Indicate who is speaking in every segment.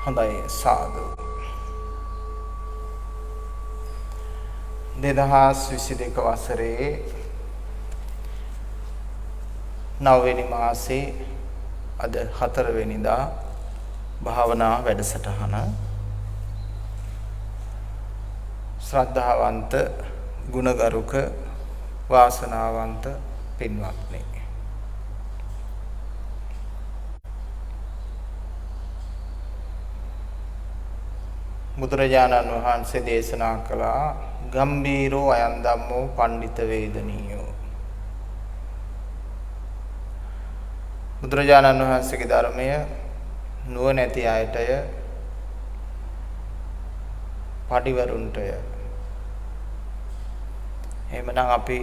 Speaker 1: හොඳයි සාදු 2022 වසරේ 9 වෙනි මාසේ අද 4 වෙනිදා භාවනා වැඩසටහන ශ්‍රද්ධාවන්ත ගුණගරුක වාසනාවන්ත පින්වත්නි බුදුරජාණන් වහන්සේ දේශනා කළා ගම්බීරෝ අයං ධම්මෝ පණ්ඩිත වේදනීයෝ බුදුරජාණන් වහන්සේගේ ධර්මය නුවණැති අයටය පඩිවරුන්ටය එහෙමනම් අපි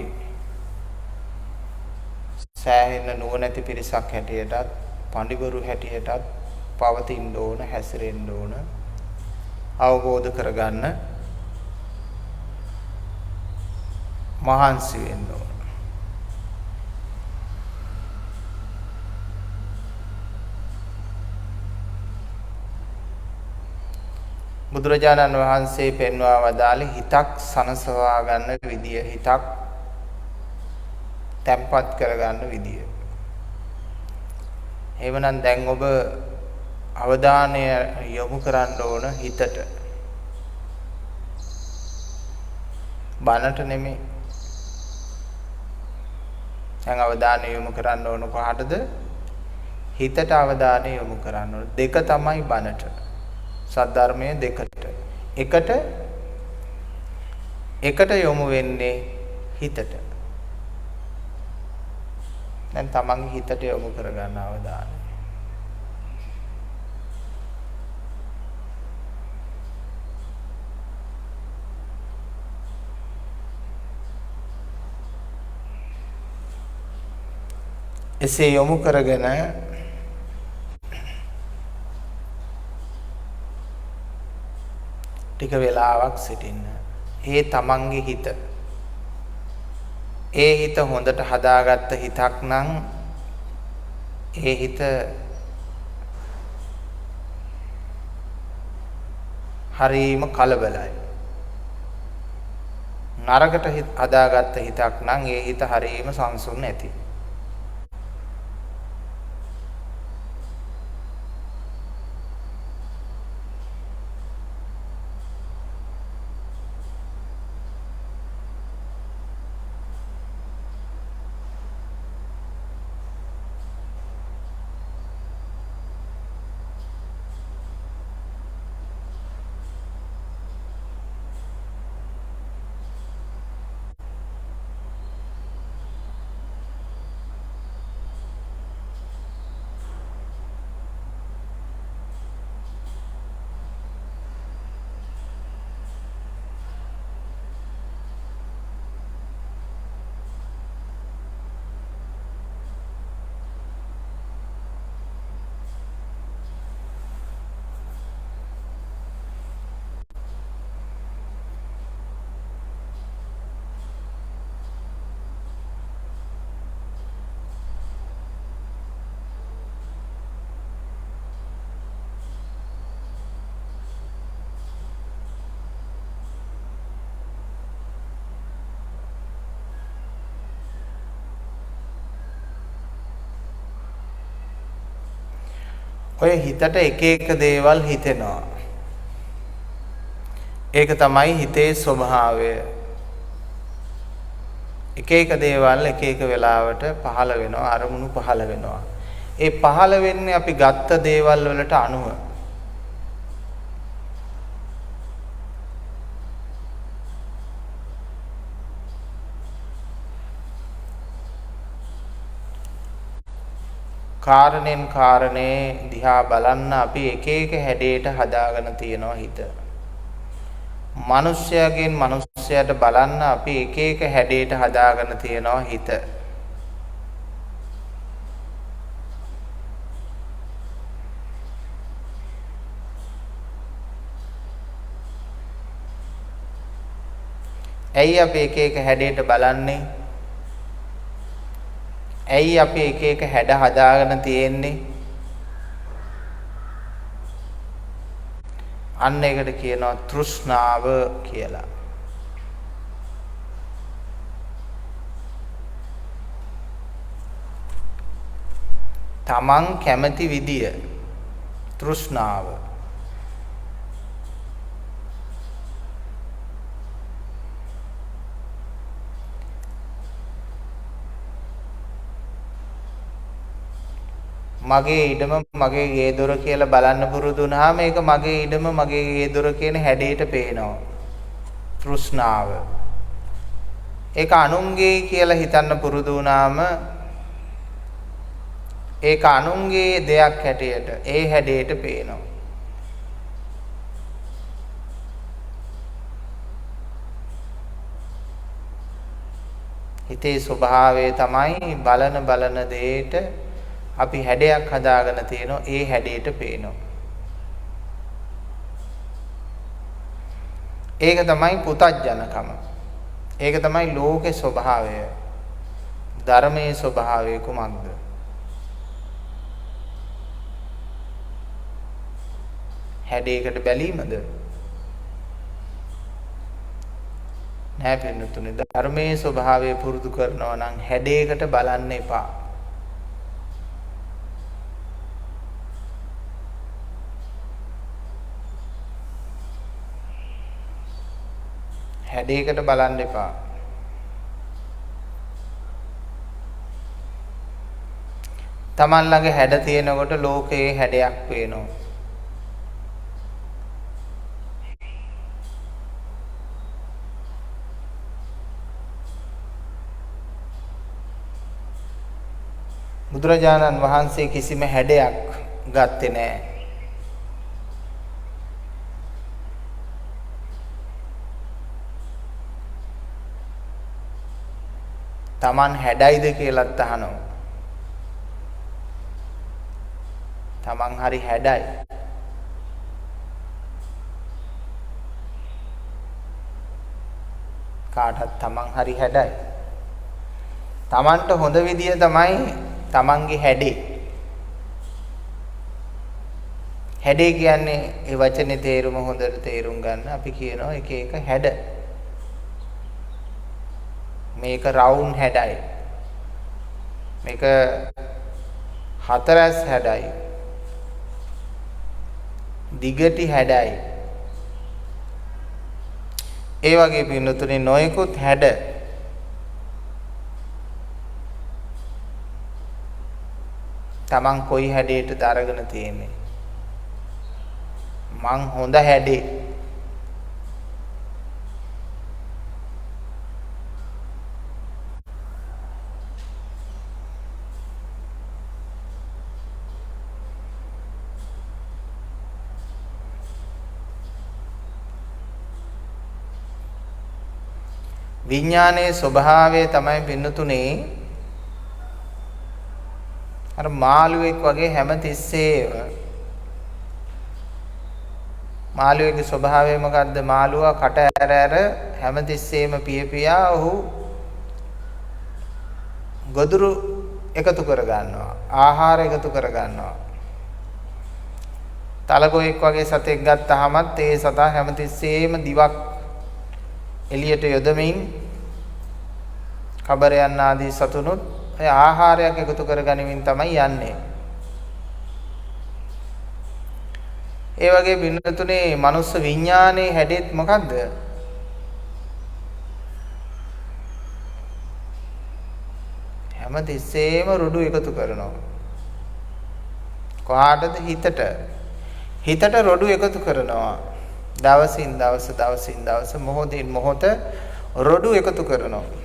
Speaker 1: සෑහෙන නුවණැති පිරිසක් හැටියටත් පඬිවරු හැටියටත් පවතින්න ඕන හැසිරෙන්න ඕන අවබෝධ කරගන්න මහන්සි වෙන්න ඕන බුදුරජාණන් වහන්සේ පෙන්වා වදාළේ හිතක් සනසවා ගන්න විදිය හිතක් තැම්පත් කරගන්න විදිය. එහෙමනම් දැන් ඔබ අවධානය යොමු කරන්න ඕන හිතට. බනට නෙමෙයි. දැන් අවධානය යොමු කරන්න ඕන කොහටද? හිතට අවධානය යොමු කරන්න ඕන. දෙක තමයි බනට. සද්ධර්මයේ දෙකට. එකට යොමු වෙන්නේ හිතට. දැන් තමන්ගේ හිතට යොමු කරගන්න අවධානය. එසේ යොමු කරගෙන ටික වෙලාවක් සිටින්න. ඒ තමන්ගේ හිත. ඒ හිත හොඳට හදාගත්ත හිතක් නම් ඒ හිත හරීම කලබලයි. නරකට හදාගත්ත හිතක් නම් ඒ හිත හරීම සංසුන් නැති. ඔය හිතට එක එක දේවල් හිතෙනවා. ඒක තමයි හිතේ ස්වභාවය. එක එක දේවල් එක එක වෙලාවට පහළ වෙනවා, අරමුණු පහළ වෙනවා. ඒ පහළ වෙන්නේ අපි ගත්ත දේවල් වලට අනුව. කාරණෙන් කාරණේ දිහා බලන්න අපි එක එක හැඩයට හදාගෙන තියෙනවා හිත. මිනිස්යාගෙන් මිනිස්යාට බලන්න අපි එක එක හැඩයට හදාගෙන තියෙනවා හිත. ඇයි අපි එක එක හැඩයට බලන්නේ? ඇයි අපි එක එක හැඩ හදාගෙන තියෙන්නේ? අන්න ඒකට කියනවා තෘෂ්ණාව කියලා. තමන් කැමති විදිය තෘෂ්ණාව. මගේ ඉඩම මගේ ගේ දොර කියලා බලන්න පුරුදු වුණාම ඒක මගේ ඉඩම මගේ ගේ දොර කියන හැඩයට පේනවා. තෘෂ්ණාව. ඒක අනුන්ගේ කියලා හිතන්න පුරුදු වුණාම ඒක අනුන්ගේ දෙයක් හැටියට ඒ හැඩයට පේනවා. හිතේ ස්වභාවය තමයි බලන දෙයට අපි හැඩයක් හදාගෙන තියෙනවා ඒ හැඩයට පේනවා. ඒක තමයි පුතඥකම. ඒක තමයි ලෝකේ ස්වභාවය. ධර්මයේ ස්වභාවය කුමක්ද? හැඩයකට බැලීමද? නෑ පින්නතුනේ, ධර්මයේ ස්වභාවය පුරුදු කරනවා නම් හැඩයකට බලන්න එපා. හැඩයකට බලන්න එපා. Taman ළඟ හැඩ තියෙනකොට ලෝකයේ හැඩයක් පේනවා. බුදුරජාණන් වහන්සේ කිසිම හැඩයක් ගත්තේ නැහැ. Taman හැඩයිද කියලාත් අහනවා. Taman හරි හැඩයි. කාටත් Taman හරි හැඩයි. Tamanට හොඳ විදිය තමයි Tamanගේ හැඩේ. හැඩේ කියන්නේ ඒ වචනේ තේරුම හොඳට තේරුම් ගන්න අපි කියනවා එක එක හැඩ. මේක රවුන්ඩ් හැඩයි. මේක හතරස් හැඩයි. දිගටි හැඩයි. ඒ වගේ පින්නතුනේ නොයෙකුත් හැඩ Taman කොයි හැඩයටද අරගෙන තියෙන්නේ? මං හොඳ හැඩේ. විඥානයේ ස්වභාවය තමයි පින්නතුනේ අර මාළුවෙක් වගේ හැමතිස්සෙම මාළුවෙගේ ස්වභාවය මොකද්ද? මාළුවා කට ඇර හැමතිස්සෙම පියපියා ඔහු ගොදුරු එකතු කර ගන්නවා. ආහාර එකතු කර ගන්නවා. තලගොයෙක් වගේ සතෙක් ගත්තාමත් ඒ සතා හැමතිස්සෙම දිවක් එළියට යොදමින් කබරයන් ආදී සතුනුත් ඒ ආහාරයක් එකතු කරගනිමින් තමයි යන්නේ. ඒ වගේ බින්නතුනේ මනුස්ස විඥානයේ හැඩෙත් මොකද්ද? හැමතිස්සෙම රොඩු එකතු කරනවා. කොහාටද? හිතට. හිතට රොඩු එකතු කරනවා. දවසින් දවස මොහොතින් මොහොත රොඩු එකතු කරනවා.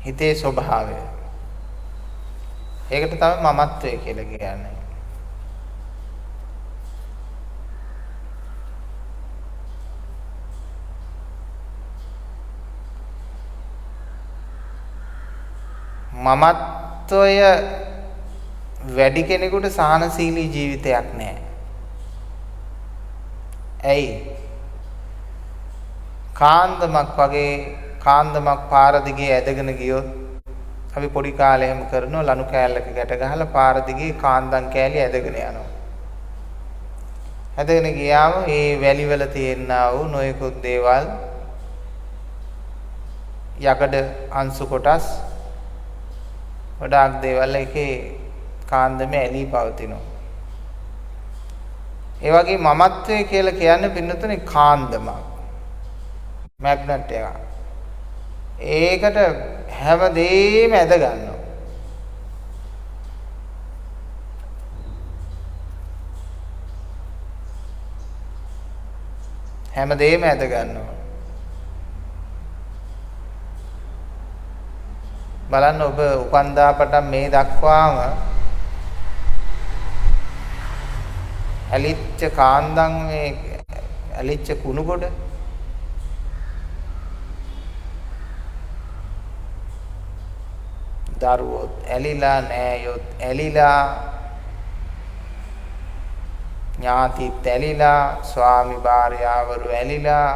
Speaker 1: හිතේ ස්වභාවය. ඒකට තමයි මමත්වය කියලා කියන්නේ. මමත්වය වැඩි කෙනෙකුට සහනශීලී ජීවිතයක් නැහැ. ඇයි? කාන්දමක් වගේ කාන්දමක් පාර දිගේ ඇදගෙන ගියොත් අපි පොඩි කාලේ එහෙම කරනවා ලනු කෑල්ලක ගැට ගහලා පාර දිගේ කාන්දම් කෑලි ඇදගෙන යනවා. ඇදගෙන ගියාම ඒ වැලිවල තියෙනා වූ නොයෙකුත් දේවල් යකඩ අංශු කොටස් ගොඩාක් දේවල් එකේ කාන්දමේ ඇලී පවතිනවා. ඒ වගේ මමත්වය කියලා කියන්නේ පින්නතුනේ කාන්දමක්. මැග්නට් එක. ඒකට හැමදේම ඇද ගන්නවා. හැමදේම ඇද ගන්නවා. බලන්න ඔබ උපන්දා පටන් මේ දක්වාම ඇලිච්ච කාන්දම් මේ ඇලිච්ච කුණු කොට දරුවොත් ඇලිලා නෑයොත් ඇලිලා ඥාතිත් ඇලිලා ස්වාමි භාර්යාවරු ඇලිලා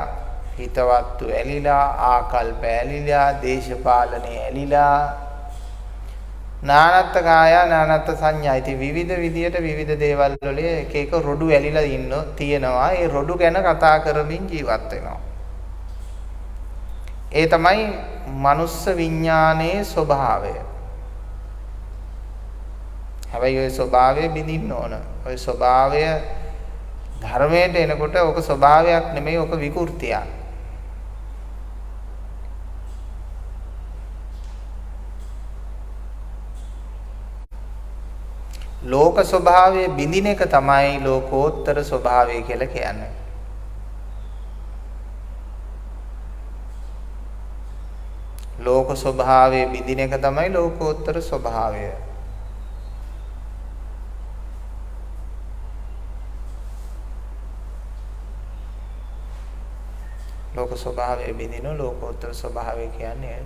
Speaker 1: හිතවත්තු ඇලිලා ආකල්ප ඇලිලා දේශපාලනේ ඇලිලා නානත්ත් කාය නානත්ත් සංඥා ඉති විවිධ විදියට විවිධ දේවල් වල එක එක රොඩු ඇලිලා තියෙනවා. ඒ රොඩු ගැන කතා කරමින් ජීවත් වෙනවා. ඒ තමයි මනුස්ස විඥානයේ ස්වභාවය. හැබැයි ওই ස්වභාවය බිඳින්න ඕන. ওই ස්වභාවය ධර්මයට එනකොට ඕක ස්වභාවයක් නෙමෙයි ඕක විකෘතියක්. ලෝක ස්වභාවය බිඳින එක තමයි ලෝකෝත්තර ස්වභාවය කියලා කියන්නේ. ලෝක ස්වභාවය බිඳින එක තමයි ලෝකෝත්තර ස්වභාවය. ලෝක ස්වභාවය බිඳින ලෝකෝත්තර ස්වභාවය කියන්නේ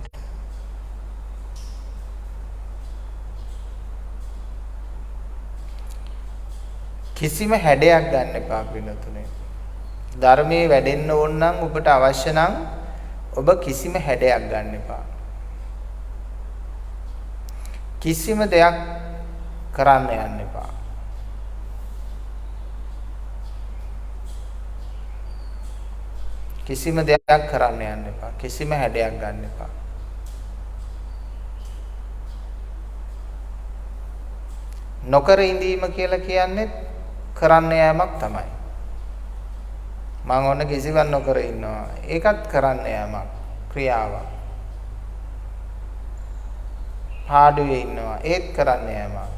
Speaker 1: කිසිම හැඩයක් ගන්න එපා පින්නතුනේ. ධර්මයේ වැඩෙන්න ඕන නම් ඔබට අවශ්‍ය නම් ඔබ කිසිම හැඩයක් ගන්න එපා. කිසිම දෙයක් කරන්න යන්න එපා. කිසිම දෙයක් කරන්න යන්න එපා. කිසිම හැඩයක් ගන්න එපා. නොකර ඉඳීම කියලා කියන්නේ කරන්න යෑමක් තමයි. මම ඔන්න කිසිවක් නොකර ඉන්නවා. ඒකත් කරන්න යෑමක්, ක්‍රියාවක්. පාඩුවේ ඉන්නවා. ඒත් කරන්න යෑමක්.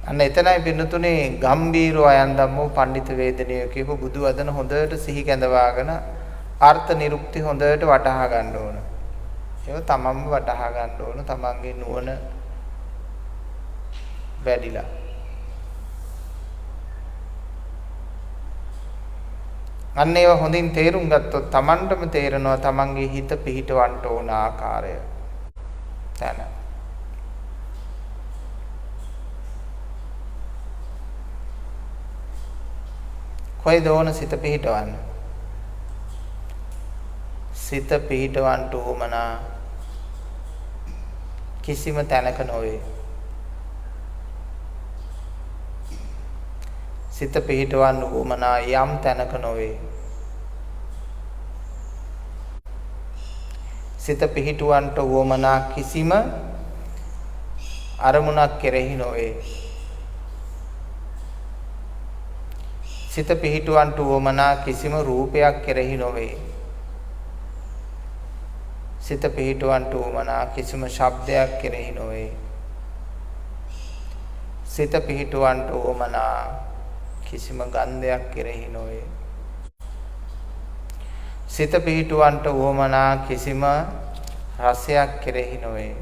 Speaker 1: අන්න එතනයි පින්නතුනේ ගම්බීරෝ අයන් ධම්මෝ පඬිත වේදනීය කියපු බුදු වදන හොඳට සිහි කැඳවාගෙන අර්ථ නිරුක්ති හොඳට වටහා ගන්න ඕන. ඒක තමන්ම වටහා ගන්න ඕන. තමන්ගේ නුවණ වැඩිලා. අන්න ඒව හොඳින් තේරුම් ගත්තොත් තමන්ටම තේරෙනවා තමන්ගේ හිත පිහිටවන්න ඕන ආකාරය. තන කොයිද ඕන සිත පිහිටවන්න? සිත පිහිටවන්න උවමනා කිසිම තැනක නොවේ. සිත පිහිටවන්න උවමනා යම් තැනක නොවේ. සිත පිහිටවන්න උවමනා කිසිම අරමුණක් කෙරෙහි නොවේ. සිත පිහිටවන්න උවමනා කිසිම රූපයක් කෙරෙහි නොවේ. සිත පිහිටවන්න උවමනා කිසිම ශබ්දයක් කෙරෙහි නොවේ. සිත පිහිටවන්න උවමනා කිසිම ගන්ධයක් කෙරෙහි නොවේ. සිත පිහිටවන්න උවමනා කිසිම රසයක් කෙරෙහි නොවේ.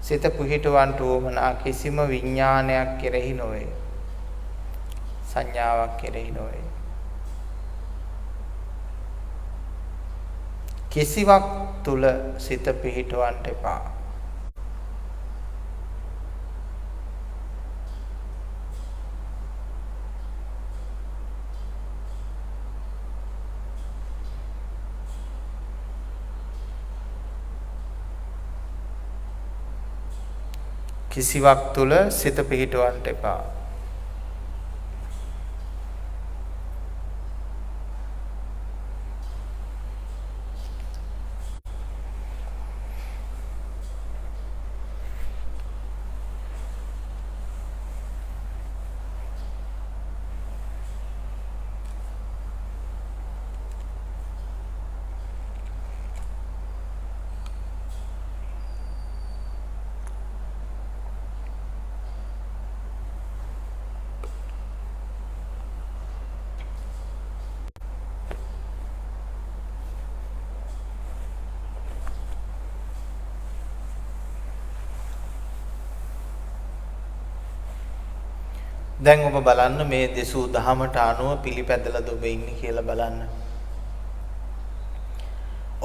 Speaker 1: සිත පිහිටවන්න උවමනා කිසිම විඥානයක් කෙරෙහි නොවේ. සංඥාවක් කෙරෙහි නොවේ. කිසිවක් තුල සිත පිහිටවන්න එපා. කිසිවක් තුල සිත පිහිටවන්න එපා. දැන් ඔබ බලන්න මේ දෙසූ දහමට අනුව පිළිපැදලාද ඔබ ඉන්නේ කියලා බලන්න.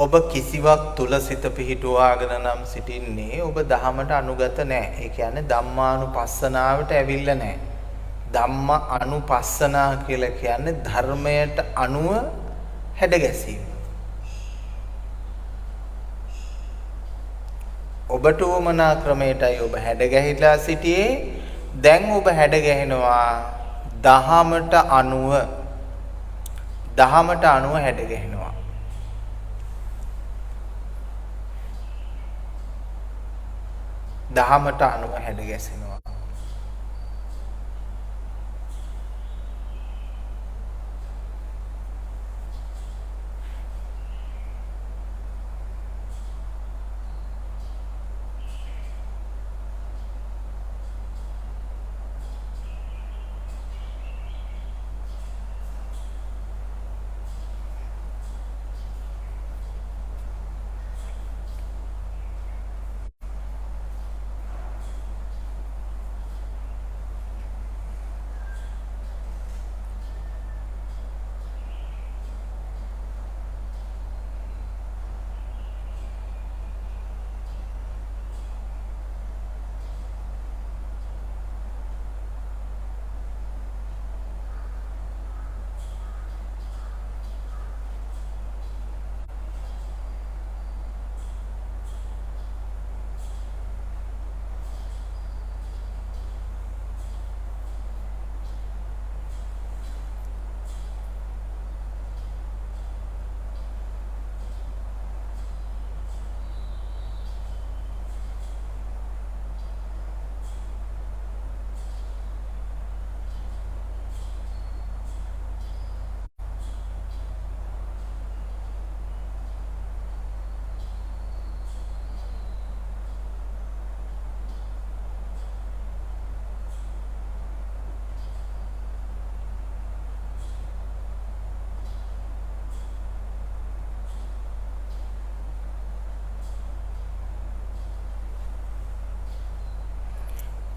Speaker 1: ඔබ කිසිවක් තුල සිත පිහිටුවාගෙන නම් සිටින්නේ ඔබ දහමට අනුගත නැහැ. ඒ කියන්නේ ධම්මානුපස්සනාවට ඇවිල්ලා නැහැ. ධම්ම අනුපස්සනා කියලා කියන්නේ ධර්මයට අනුව හැඩගැසීම. ඔබට උවමනා ක්‍රමයටයි ඔබ හැඩගැහිලා සිටියේ. දැන් ඔබ හැඩගැහෙනවා දහමට අනුව හැඩගැහෙනවා. දහමට අනුව හැඩගැසෙනවා.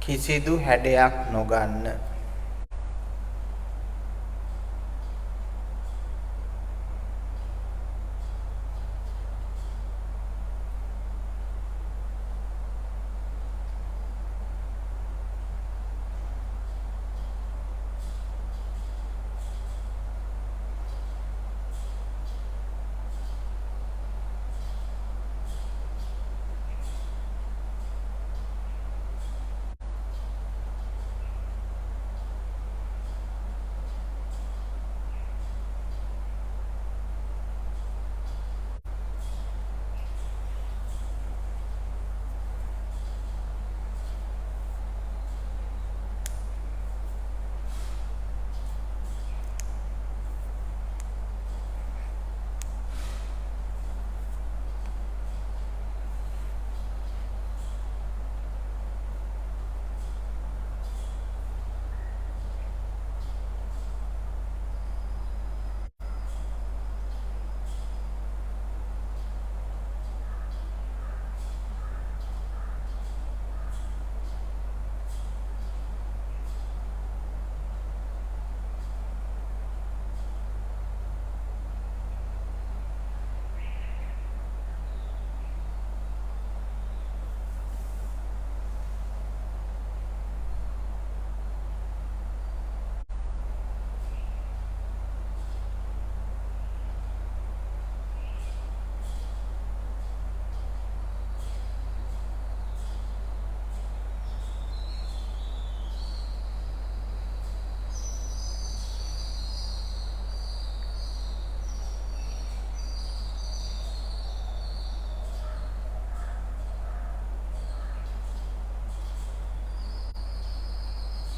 Speaker 1: කිසිදු හැඩයක් නොගන්න.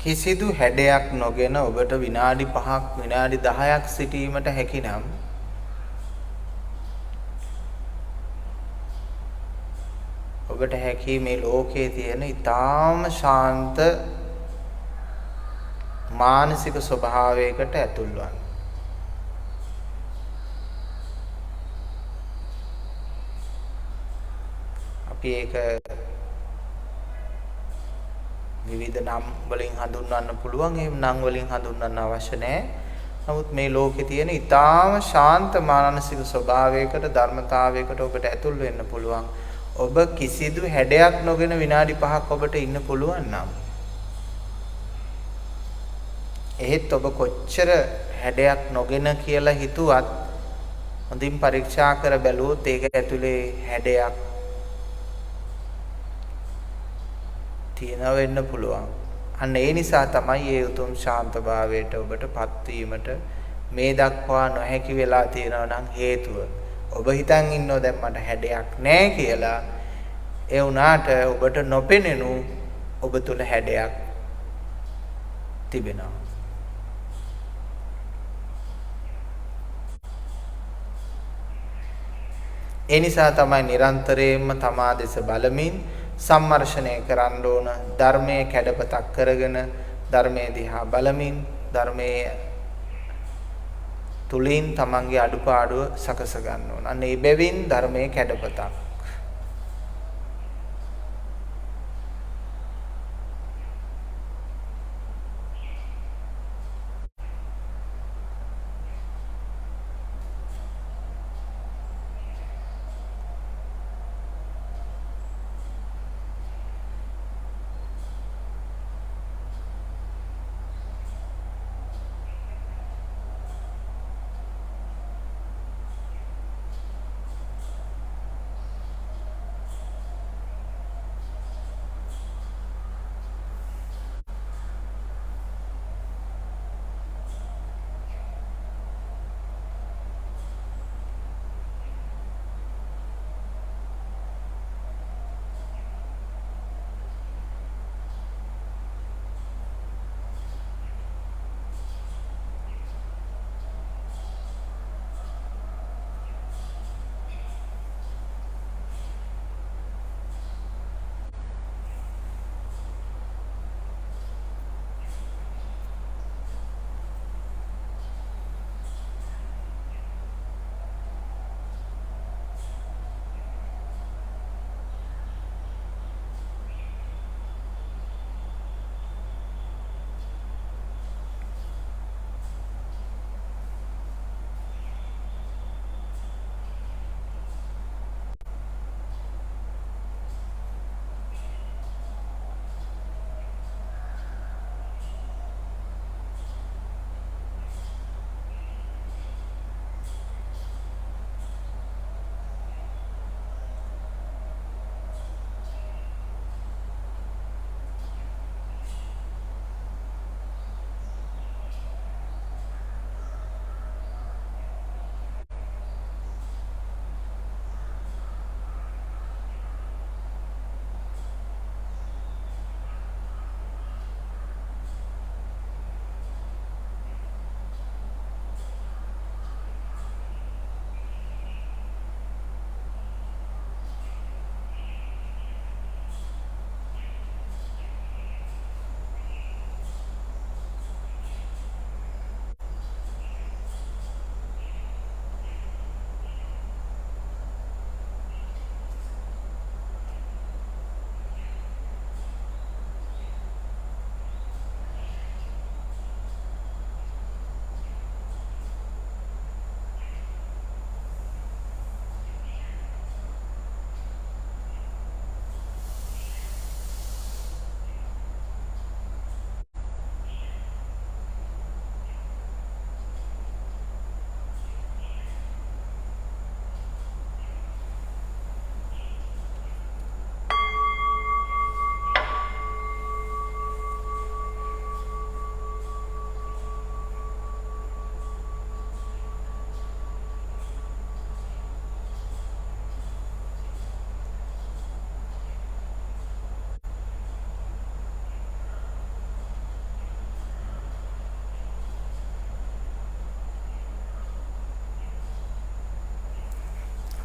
Speaker 1: කිසිදු හැඩයක් නොගෙන ඔබට විනාඩි 5ක් විනාඩි 10ක් සිටීමට හැකිනම් ඔබට හැකි මේ ලෝකයේ තියෙන ඊටාම ශාන්ත මානසික ස්වභාවයකට ඇතුල් වන්න. අපි ඒක විවිධ නම් වලින් හඳුන්වන්න පුළුවන්. එහෙම නම් වලින් හඳුන්වන්න අවශ්‍ය නැහැ. නමුත් මේ ලෝකේ තියෙන ඊටාම ශාන්ත මානසික ස්වභාවයකට ධර්මතාවයකට ඔබට ඇතුල් වෙන්න පුළුවන්. ඔබ කිසිදු හැඩයක් නොගෙන විනාඩි 5ක් ඔබට ඉන්න පුළුවන් නම් එහෙත් ඔබ කොච්චර හැඩයක් නොගෙන කියලා හිතුවත් හොඳින් පරීක්ෂා කර බැලුවොත් ඒක ඇතුලේ හැඩයක් තියෙනව වෙන්න පුළුවන්. අන්න ඒ නිසා තමයි මේ උතුම් ශාන්තභාවයට ඔබටපත් වීමට මේ දක්වා නොහැකි වෙලා තියෙනවා නම් හේතුව. ඔබ හිතන් ඉන්නෝ දැන් මට හැඩයක් නැහැ කියලා. ඒ වුණාට ඔබට නොපෙනෙනු ඔබ තුල හැඩයක් තිබෙනවා. ඒ නිසා තමයි නිරන්තරයෙන්ම තමා දෙස බලමින් සම්මර්ෂණය කරන්න ඕන. ධර්මයේ කැඩපතක් කරගෙන ධර්මයේ දිහා බලමින් ධර්මයේ තුලින් තමන්ගේ අඩුපාඩුව සකස ගන්න ඕන. අන්න ඒ බැවින් ධර්මයේ කැඩපතක්.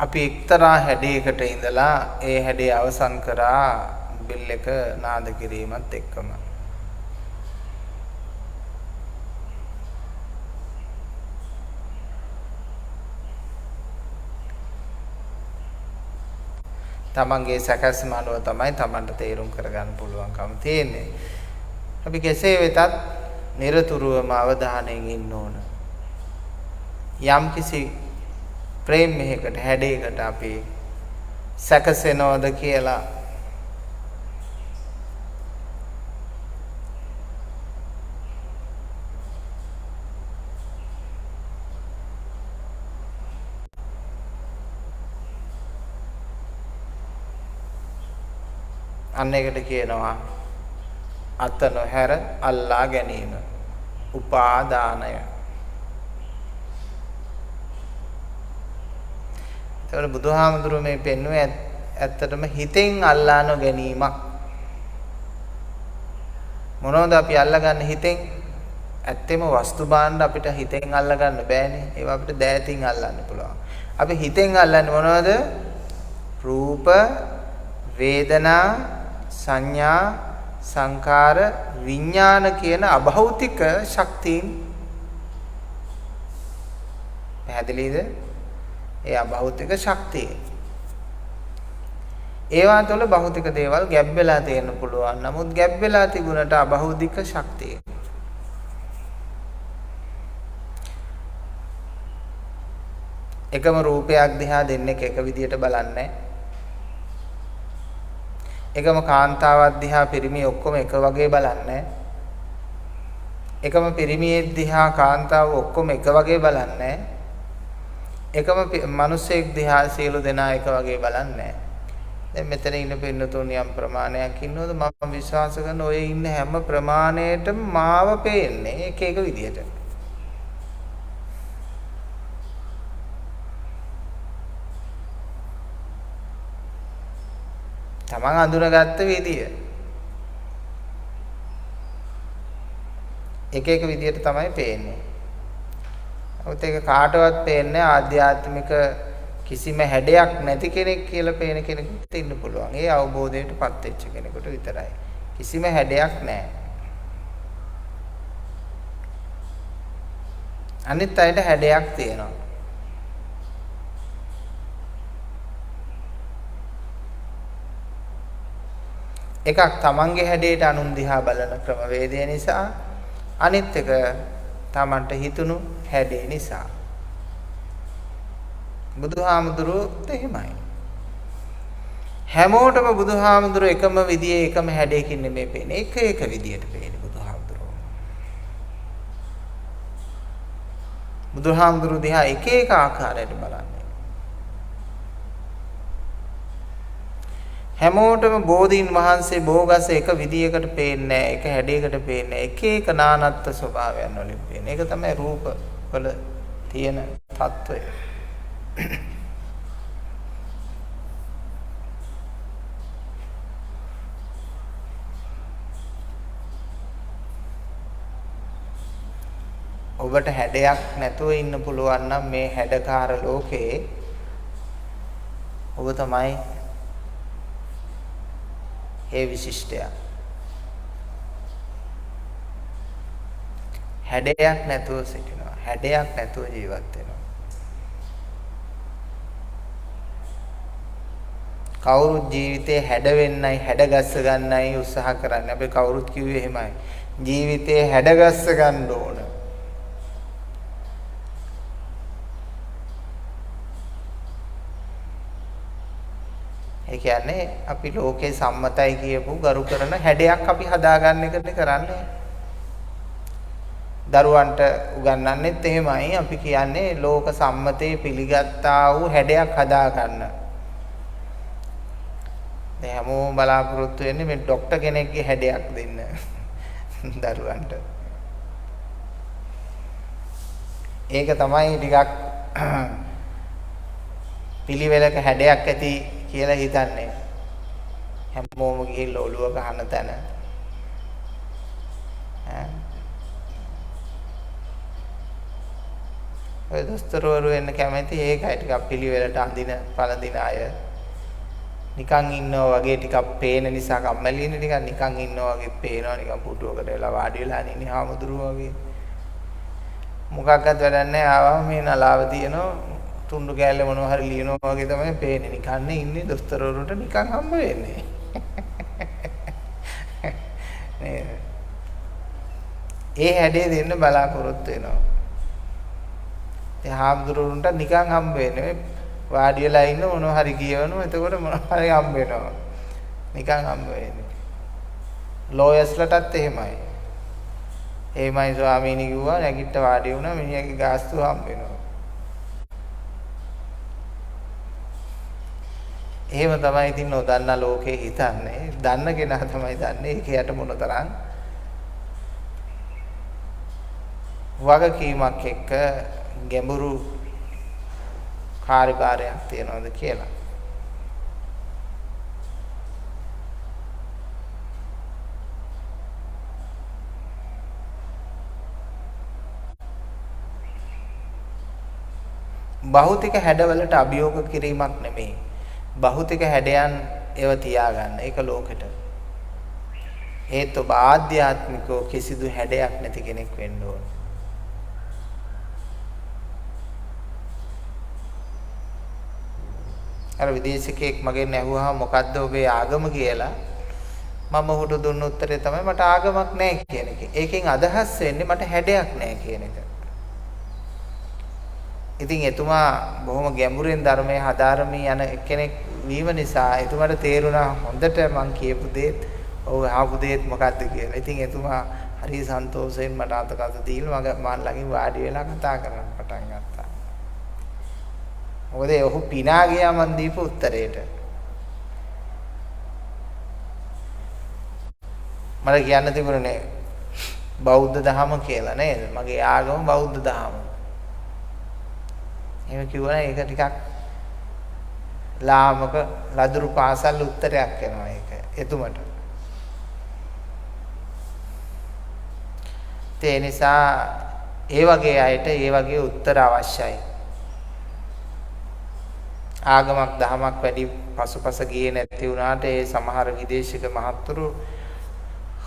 Speaker 1: අපි එක්තරා හැඩයකට ඉඳලා ඒ හැඩය අවසන් කරා බෙල් එක නාද කිරීමත් එක්කම. තමන්ගේ සැකස්ම අනුව තමයි තමන්ට තේරුම් කරගන්න පුළුවන්කම තියෙන්නේ. අපි කෙසේ වෙතත් නිරතුරුවම අවධානයෙන් ඉන්න ඕන. යම්කිසි ප්‍රේමයකට හැඩයකට අපි සැකසෙනවද කියලා අන්න ඒකට කියනවා අත නොහැර අල්ලා ගැනීම උපාදානය. ඒතකොට බුදුහාමුදුරුවෝ මේ පෙන්වුවේ ඇත්තටම හිතෙන් අල්ලා නොගැනීමක්. මොනවද අපි අල්ලගන්නේ හිතෙන්? ඇත්තෙම වස්තු භාණ්ඩ අපිට හිතෙන් අල්ලගන්න බෑනේ. ඒවා අපිට දෑතින් අල්ලන්න පුළුවන්. අපි හිතෙන් අල්ලන්නේ මොනවද? රූප, වේදනා, සංඥා, සංකාර, විඥාන කියන අභෞතික ශක්තියින්. පැහැදිලිද? ඒ අභෞතික ශක්තිය. ඒවා තුළ භෞතික දේවල් ගැබ් වෙලා තියෙන්න පුළුවන්. නමුත් ගැබ් වෙලා තිබුණට අභෞතික ශක්තිය. එකම රූපයක් දිහා දෙන්නෙක් එක විදියට බලන්නේ. එකම කාන්තාවක් දිහා පිරිමි ඔක්කොම එක වගේ බලන්නේ. එකම පිරිමියෙක් දිහා කාන්තාව ඔක්කොම එක වගේ බලන්නේ. එකම මිනිසෙක් දිහා සියලු දෙනා එක වගේ බලන්නේ. දැන් මෙතන ඉන්න පින්නතුන් යම් ප්‍රමාණයක් ඉන්නවද? මම විශ්වාස කරන ඔය ඉන්න හැම ප්‍රමාණයටම මාව පේන්නේ එක එක විදියට. තමන් අඳුනගත්ත විදිය එක එක විදියට තමයි පේන්නේ. ඔතේ ඒක කාටවත් පේන්නේ ආධ්‍යාත්මික කිසිම හැඩයක් නැති කෙනෙක් කියලා පේන කෙනෙකුට ඉන්න පුළුවන්. ඒ අවබෝධයටපත් වෙච්ච කෙනෙකුට විතරයි. කිසිම හැඩයක් නැහැ. අනිත් අයට හැඩයක් තියෙනවා. එකක් තමන්ගේ හැඩයට අනුන් දිහා බලන ක්‍රමවේදය නිසා, අනිත් එක තමන්ට හිතුණු හැඩේ නිසා. බුදුහාමුදුරුවෝත් එහෙමයි. හැමෝටම බුදුහාමුදුරුවෝ එකම විදියේ එකම හැඩයකින් නෙමෙයි පේන්නේ. එක එක විදියට පේන්නේ බුදුහාමුදුරුවෝ. බුදුහාමුදුරුවෝ දිහා එක එක ආකාරයට බලන්නේ. හැමෝටම බෝධීන් වහන්සේ බෝගස එක විදියකට පේන්නේ නැහැ. එක හැඩයකට පේන්නේ. එක එක නානත්ත් ස්වභාවයන් වලින් පේන්නේ. ඒක තමයි රූප වල තියෙන తত্ত্বය. ඔබට හැඩයක් නැතුව ඉන්න පුළුවන් නම් මේ හැඩකාර ලෝකේ ඔබ තමයි ඒ විශිෂ්ටය. හැඩයක් නැතුව සිටිනවා. හැඩයක් නැතුව ජීවත් වෙනවා. කවුරුත් ජීවිතේ හැඩ වෙන්නයි හැඩගස්ස ගන්නයි උත්සාහ කරන්නේ. අපි කවුරුත් කිව්වේ එහෙමයි. ජීවිතේ හැඩගස්ස ගන්න ඕන. ඒ කියන්නේ අපි ලෝකේ සම්මතයි කියපු ගරු කරන හැඩයක් අපි හදාගන්න එකනේ කරන්නේ. දරුවන්ට උගන්වන්නෙත් එහෙමයි. අපි කියන්නේ ලෝක සම්මතයේ පිළිගත්තා වූ හැඩයක් හදාගන්න. දැන් හැමෝම බලාපොරොත්තු වෙන්නේ මේ ડોක්ටර් කෙනෙක්ගේ හැඩයක් දෙන්න දරුවන්ට. ඒක තමයි ටිකක් පිළිවෙලක හැඩයක් ඇති කියලා හිතන්නේ. හැමෝම ගිහිල්ලා ඔළුව ගහන තැන. ඔය දොස්තරවරු වෙන්න කැමති ඒකයි ටිකක් පිළිවෙලට අඳින පළඳින අය. නිකන් ඉන්නවා වගේ ටිකක් පේන නිසා කම්මැලිනේ ටිකක් නිකන් ඉන්නවා වගේ පේනවා නිකන් පුටුවකට වෙලා වාඩි වෙලා ඉන්නේ හාමුදුරුවෝ වගේ. මොකක්වත් වැඩක් නැහැ ආවම මේ නලාව තියෙනවා තුන්ඩු කෑල්ල මොනවා හරි ලියනවා වගේ තමයි පේන්නේ. නිකන් ඉන්නේ දොස්තරවරුන්ට නිකන් හම්බ වෙන්නේ. නේද? ඒ හැඩේ දෙන්න බලාපොරොත්තු වෙනවා. ඒ හාමුදුරුවන්ට නිකන් හම්බ වෙන්නේ වාඩි වෙලා ඉන්න මොනවා හරි කියවනවා එතකොට මොනවා හරි හම්බ වෙනවා. නිකන් හම්බ වෙන්නේ. ලෝයර්ස්ලටත් එහෙමයි. එහෙමයි ස්වාමීනි කිව්වා නැගිට වාඩි වුණා මිනිහාගේ ගාස්තුව හම්බ වෙනවා. එහෙම තමයි ඉතින් නොදන්න ලෝකේ හිතන්නේ. දන්න කෙනා තමයි දන්නේ ඒකයට මොනතරම් වගකීමක් එක්ක ගැඹුරු කාර්යභාරයක් තියනවාද කියලා. භෞතික හැඩවලට අභියෝග කිරීමක් නෙමෙයි. භෞතික හැඩයන් ඒව තියාගන්න. ඒක ලෝකෙට. ඒත් ඔබ ආධ්‍යාත්මිකව කිසිදු හැඩයක් නැති කෙනෙක් වෙන්න ඕන. අර විදේශිකයෙක් මගෙන් ඇහුවා මොකද්ද ඔබේ ආගම කියලා. මම ඔහුට දුන්න උත්තරේ තමයි මට ආගමක් නැහැ කියන එක. ඒකෙන් අදහස් වෙන්නේ මට හැඩයක් නැහැ කියන එක. ඉතින් එතුමා බොහොම ගැඹුරින් ධර්මයේ හදාරමින් යන කෙනෙක් වීම නිසා එතුමාට තේරුණා හොඳට මං කියපු දේත් ඔව් ආපු දේත් මොකද්ද කියලා. ඉතින් එතුමා හරි සන්තෝෂයෙන් මට අතකත දීලා මම ළඟින් වාඩි වෙලා කතා කරන්න පටන් ගත්තා. මොකද ඔහු පිනා ගියා මන් දීපු උත්තරේට. මට කියන්න තිබුණේ බෞද්ධ දහම කියලා නේද? මගේ ආගම බෞද්ධ දහම. එහෙම කිව්වනම් ඒක ටිකක් ලාමක ලදරු පාසල් උත්තරයක් වෙනවා ඒක එතුමට. ඒ නිසා ඒ වගේ අයට ඒ වගේ උත්තර අවශ්‍යයි. ආගමක් දහමක් වැඩි පසුපස ගියේ නැති වුණාට ඒ සමහර විදේශික මහත්තුරු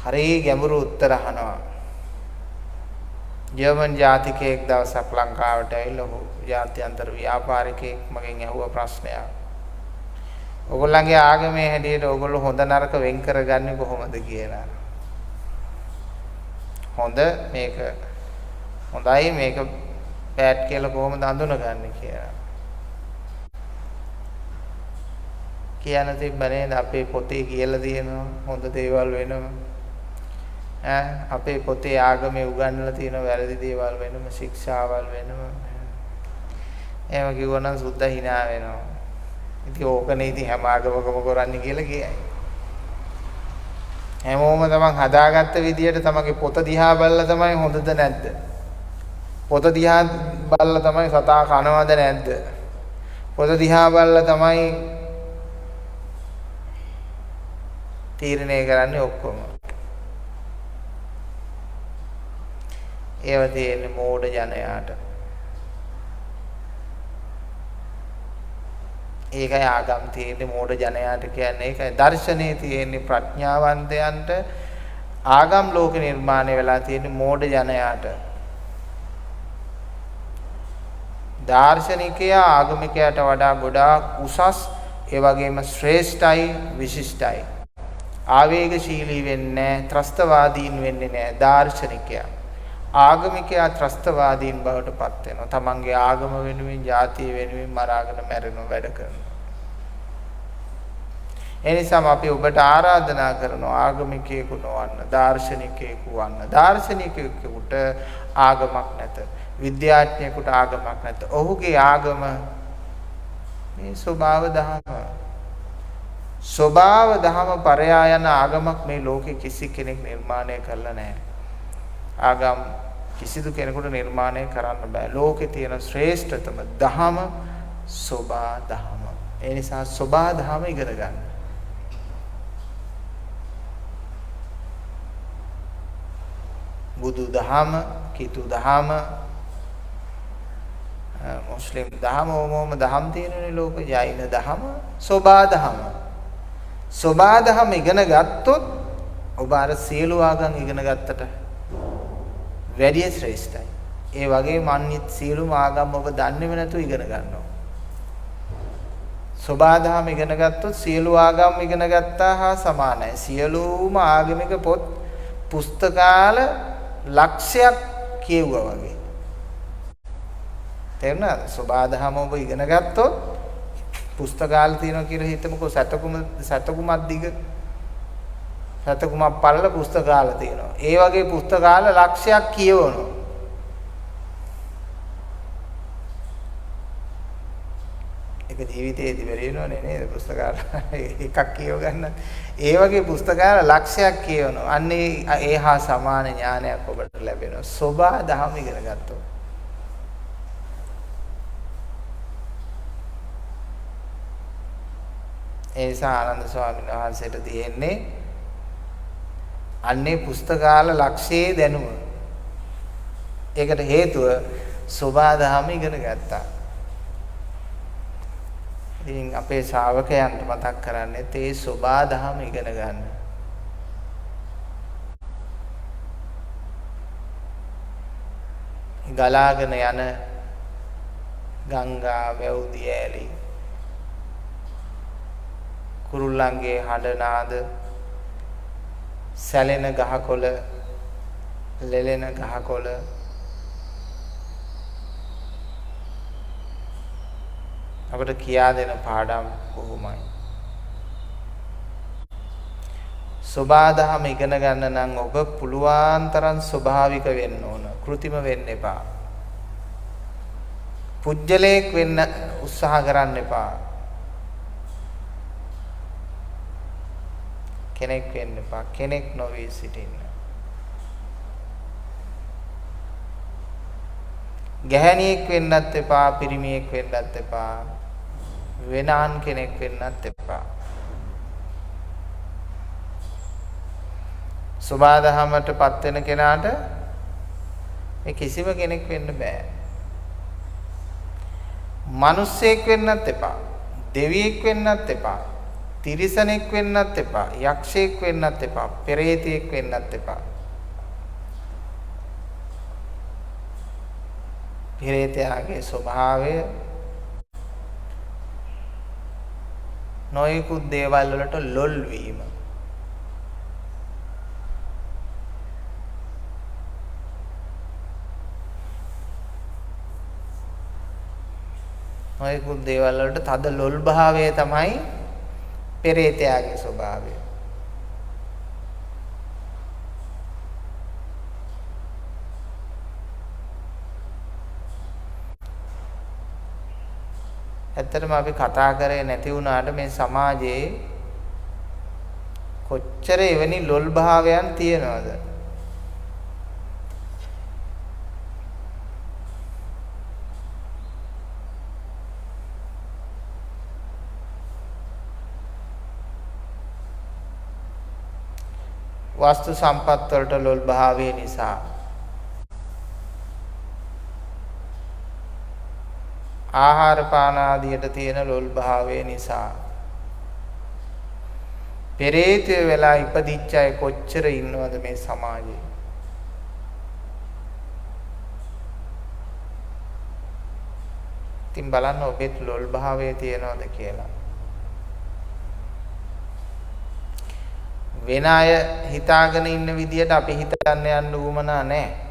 Speaker 1: හරිය ගැඹුරු උත්තර අහනවා. ජර්මන් ජාතිකයෙක් දවසක් ලංකාවට ඇවිල්ලා ඔහු ජාත්‍යන්තර ව්‍යාපාරිකයෙක් මගෙන් අහුව ප්‍රශ්නයක්. ඔයගොල්ලන්ගේ ආගමේ හැටියට ඔයගොල්ලෝ හොඳ නරක වෙන් කරගන්නේ කොහොමද කියලා. හොඳ මේක හොඳයි මේක බෑඩ් කියලා කොහොමද හඳුනගන්නේ කියලා. කියන්න තිබ්බනේ අපේ පොතේ කියලා තියෙනවා හොඳ දේවල් වෙනවා. අපේ පොතේ ආගමේ උගන්වලා තියෙන වැරදි දේවල් වෙනම ශික්ෂාවල් වෙනම. එහෙම කිව්වනම් සුද්දා hina වෙනවා. ඉතින් ඕකනේ ඉතින් හැම ආගමකම කරන්නේ කියලා කියයි. හැමෝම තමන් හදාගත්ත විදියට තමන්ගේ පොත දිහා බලලා තමයි හොඳද නැද්ද? පොත දිහා බලලා තමයි සතා කනවද නැද්ද? පොත දිහා බලලා තමයි තීරණය කරන්නේ ඔක්කොම. ඒව තියෙන්නේ මෝඩ ජනයාට. ඒකයි ආගම් තියෙන්නේ මෝඩ ජනයාට කියන්නේ ඒකයි. දර්ශනේ තියෙන්නේ ප්‍රඥාවන්තයන්ට. ආගම් ලෝක නිර්මාණය වෙලා තියෙන්නේ මෝඩ ජනයාට. දාර්ශනිකයා ආගමිකයාට වඩා ගොඩාක් උසස් ඒ වගේම ශ්‍රේෂ්ඨයි විශිෂ්ටයි. ආවේගශීලී වෙන්නේ නැහැ, ත්‍රස්තවාදීන් වෙන්නේ නැහැ දාර්ශනිකයා. ආගමිකයා ත්‍රස්තවාදීන් බවට පත් වෙනවා. තමන්ගේ ආගම වෙනුවෙන්, ජාතිය වෙනුවෙන් මරාගෙන මැරෙනවා වැඩ කරනවා. ඒ නිසාම අපි ඔබට ආරාධනා කරනවා ආගමිකයෙකු නොවන්න, දාර්ශනිකයෙකු වන්න. දාර්ශනිකයෙකුට ආගමක් නැත. විද්‍යාඥයෙකුට ආගමක් නැත. ඔහුගේ ආගම මේ ස්වභාව දහම. ස්වභාව දහම පරයා යන ආගමක් මේ ලෝකේ කිසි කෙනෙක් නිර්මාණය කරලා නැහැ. ආගම් කිසිදු කෙනෙකුට නිර්මාණය කරන්න බෑ. ලෝකේ තියෙන ශ්‍රේෂ්ඨතම දහම සෝබා දහම. ඒ නිසා සෝබා දහම ඉගෙන ගන්න. බුදු දහම, කිතු දහම, මුස්ලිම් දහම ඕමෝම දහම් තියෙනනේ ලෝක ජෛන දහම සෝබා දහම. සෝබා දහම ඉගෙන ගත්තොත් ඔබ අර සියලු ආගම් ඉගෙන ගත්තට වැඩි ශ්‍රේෂ්ඨයි. ඒ වගේම අනිත් සියලුම ආගම් ඔබ දන්නේම නැතුව ඉගෙන ගන්නවා. සෝබා දහම ඉගෙන ගත්තොත් සියලු ආගම් ඉගෙන ගත්තා හා සමානයි. සියලුම ආගමික පොත් පුස්තකාල ලක්ෂයක් කියවුවා වගේ. තේරුණාද? සෝබා දහම ඔබ ඉගෙන ගත්තොත් පුස්තකාල තියෙනවා කියලා හිතමුකෝ. සතකුමක් දිග සතකුමක් පළල පුස්තකාල තියෙනවා. ඒ වගේ පුස්තකාල ලක්ෂයක් කියවනවා. ඒක ජීවිතේදී වෙරිනවනේ නේද? පුස්තකාල එකක් කියව ගන්න. ඒ වගේ පුස්තකාල ලක්ෂයක් කියවනවා. අන්නේ ඒ හා සමාන ඥානයක් ඔබට ලැබෙනවා. සෝබා දහම ඉගෙන ගත්තොත්. ඒ නිසා ආනන්ද ස්වාමීන් වහන්සේට තියෙන්නේ අන්නේ පුස්තකාල ලක්ෂයේ දැනුම. ඒකට හේතුව සෝබා දහම ඉගෙන ගත්තා. ඉතින් අපේ ශ්‍රාවකයන්ට මතක් කරන්නේ තේ සෝබා දහම ඉගෙන ගන්න. ගලාගෙන යන ගංගා වැව් දියැලි කුරුල්ලන්ගේ හඬ නාද සැලෙන ගහකොළ ලෙලෙන ගහකොළ අපට කියා දෙන පාඩම් කොහොමයි. සෝබා දහම ඉගෙන ගන්න නම් ඔබ පුළුවන් තරම් ස්වභාවික වෙන්න ඕන. කෘතිම වෙන්න එපා. පුජ්‍යලයක් වෙන්න උත්සාහ කරන්න එපා. කෙනෙක් වෙන්න එපා. කෙනෙක් නොවී සිටින්න. ගැහණියෙක් වෙන්නත් එපා, පිරිමියෙක් වෙන්නත් එපා. වෙනාන් කෙනෙක් වෙන්නත් එපා. සෝබා දහමටපත් වෙන කෙනාට මේ කිසිම කෙනෙක් වෙන්න බෑ. මිනිස්සෙක් වෙන්නත් එපා. දෙවියෙක් වෙන්නත් එපා. තිරිසනෙක් වෙන්නත් එපා. යක්ෂයෙක් වෙන්නත් එපා. පෙරේතයෙක් වෙන්නත් එපා. පෙරේතයාගේ ස්වභාවය නොයෙකුත් දේවල් වලට ලොල් වීම. නොයෙකුත් දේවල් වලට තද ලොල් භාවය තමයි පෙරේතයාගේ ස්වභාවය. ඇත්තටම අපි කතා කරේ නැති වුණාට මේ සමාජයේ කොච්චර එවැනි ලොල් භාවයන් තියෙනවද? වස්තු සම්පත් වලට ලොල් භාවය නිසා ආහාර පාන ආදියට තියෙන ලොල් භාවය නිසා පෙරේතය වෙලා ඉපදිච්ච අය කොච්චර ඉන්නවද මේ සමාජයේ? ඉතින් බලන්න ඔබෙත් ලොල් භාවය තියෙනවද කියලා. වෙන අය හිතාගෙන ඉන්න විදියට අපි හිතන්න යන්න උවමනා නැහැ.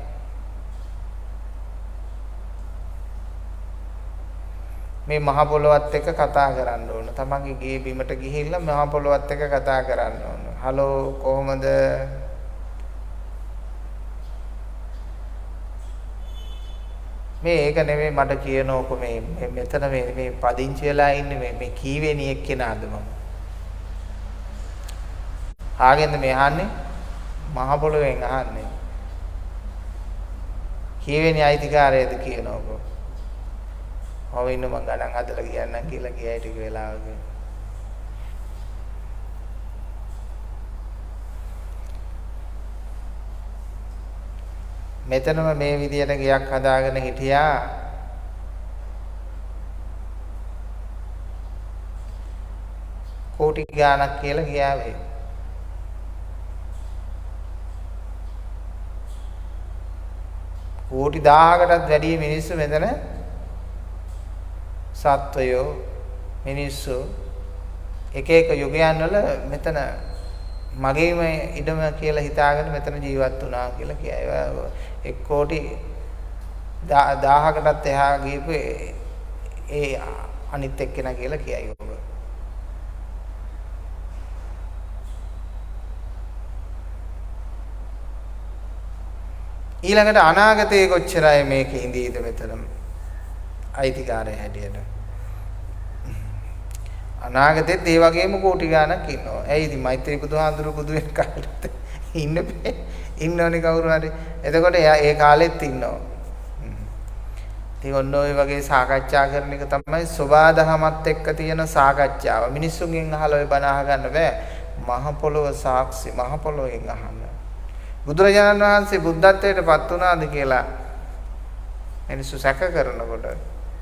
Speaker 1: මේ මහ පොළොවත් එක්ක කතා කරන්න ඕන. තමන්ගේ ගේ බිමට ගිහිල්ලා මහ පොළොවත් එක්ක කතා කරන්න ඕන. හලෝ කොහමද? මේක නෙමෙයි මට කියනෝක මේ මෙතන මේ පදිංචි වෙලා ඉන්නේ මේ කීවෙනි එක්කෙනාද මම? ආගෙන්ද මේ අහන්නේ? මහ පොළොවෙන් අහන්නේ. කීවෙනි අයිතිකාරයද කියනෝක? ඔව් ඉන්න මං ගණන් හදලා කියන්නම් කියලා ගියයි ටික වෙලාවක. මෙතනම මේ විදියට ගයක් හදාගෙන හිටියා කෝටි ගාණක් කියලා කියාවේ. කෝටි 1000කටත් වැඩි මිනිස්සු මෙතන සත්වයෝ මිනිස්සු එක එක යුගයන් වල මෙතන මගේම ඉඩම කියලා හිතාගෙන මෙතන ජීවත් වුණා කියලා කියයි. එක් කෝටි 1000කටත් එහා ගිහපු ඒ අනිත් එක්කෙනා කියලා කියයි ඔබ. ඊළඟට අනාගතයේ කොච්චරයි මේක ඉඳීද මෙතන අයිතිකාරය හැටියට. අනාගතෙත් ඒ වගේම කෝටි ගාණක් ඉන්නවා. ඇයි ඉතින් මෛත්‍රී බුදුහාඳුරු බුදු වෙන කාලෙත් ඉන්නෝනේ කවුරු හරි. එතකොට ඒ කාලෙත් ඉන්නවා. ඉතින් ඔන්න ඔය වගේ සාකච්ඡා කරන එක තමයි සෝබාදහමත් එක්ක තියෙන සාකච්ඡාව. මිනිස්සුන්ගෙන් අහලා ඔය බණ අහගන්න බෑ. මහ පොළොව සාක්ෂි මහ පොළොවෙන් අහන්න. බුදුරජාණන් වහන්සේ බුද්ධත්වයට පත් වුණාද කියලා මිනිස්සු සැක කරනකොට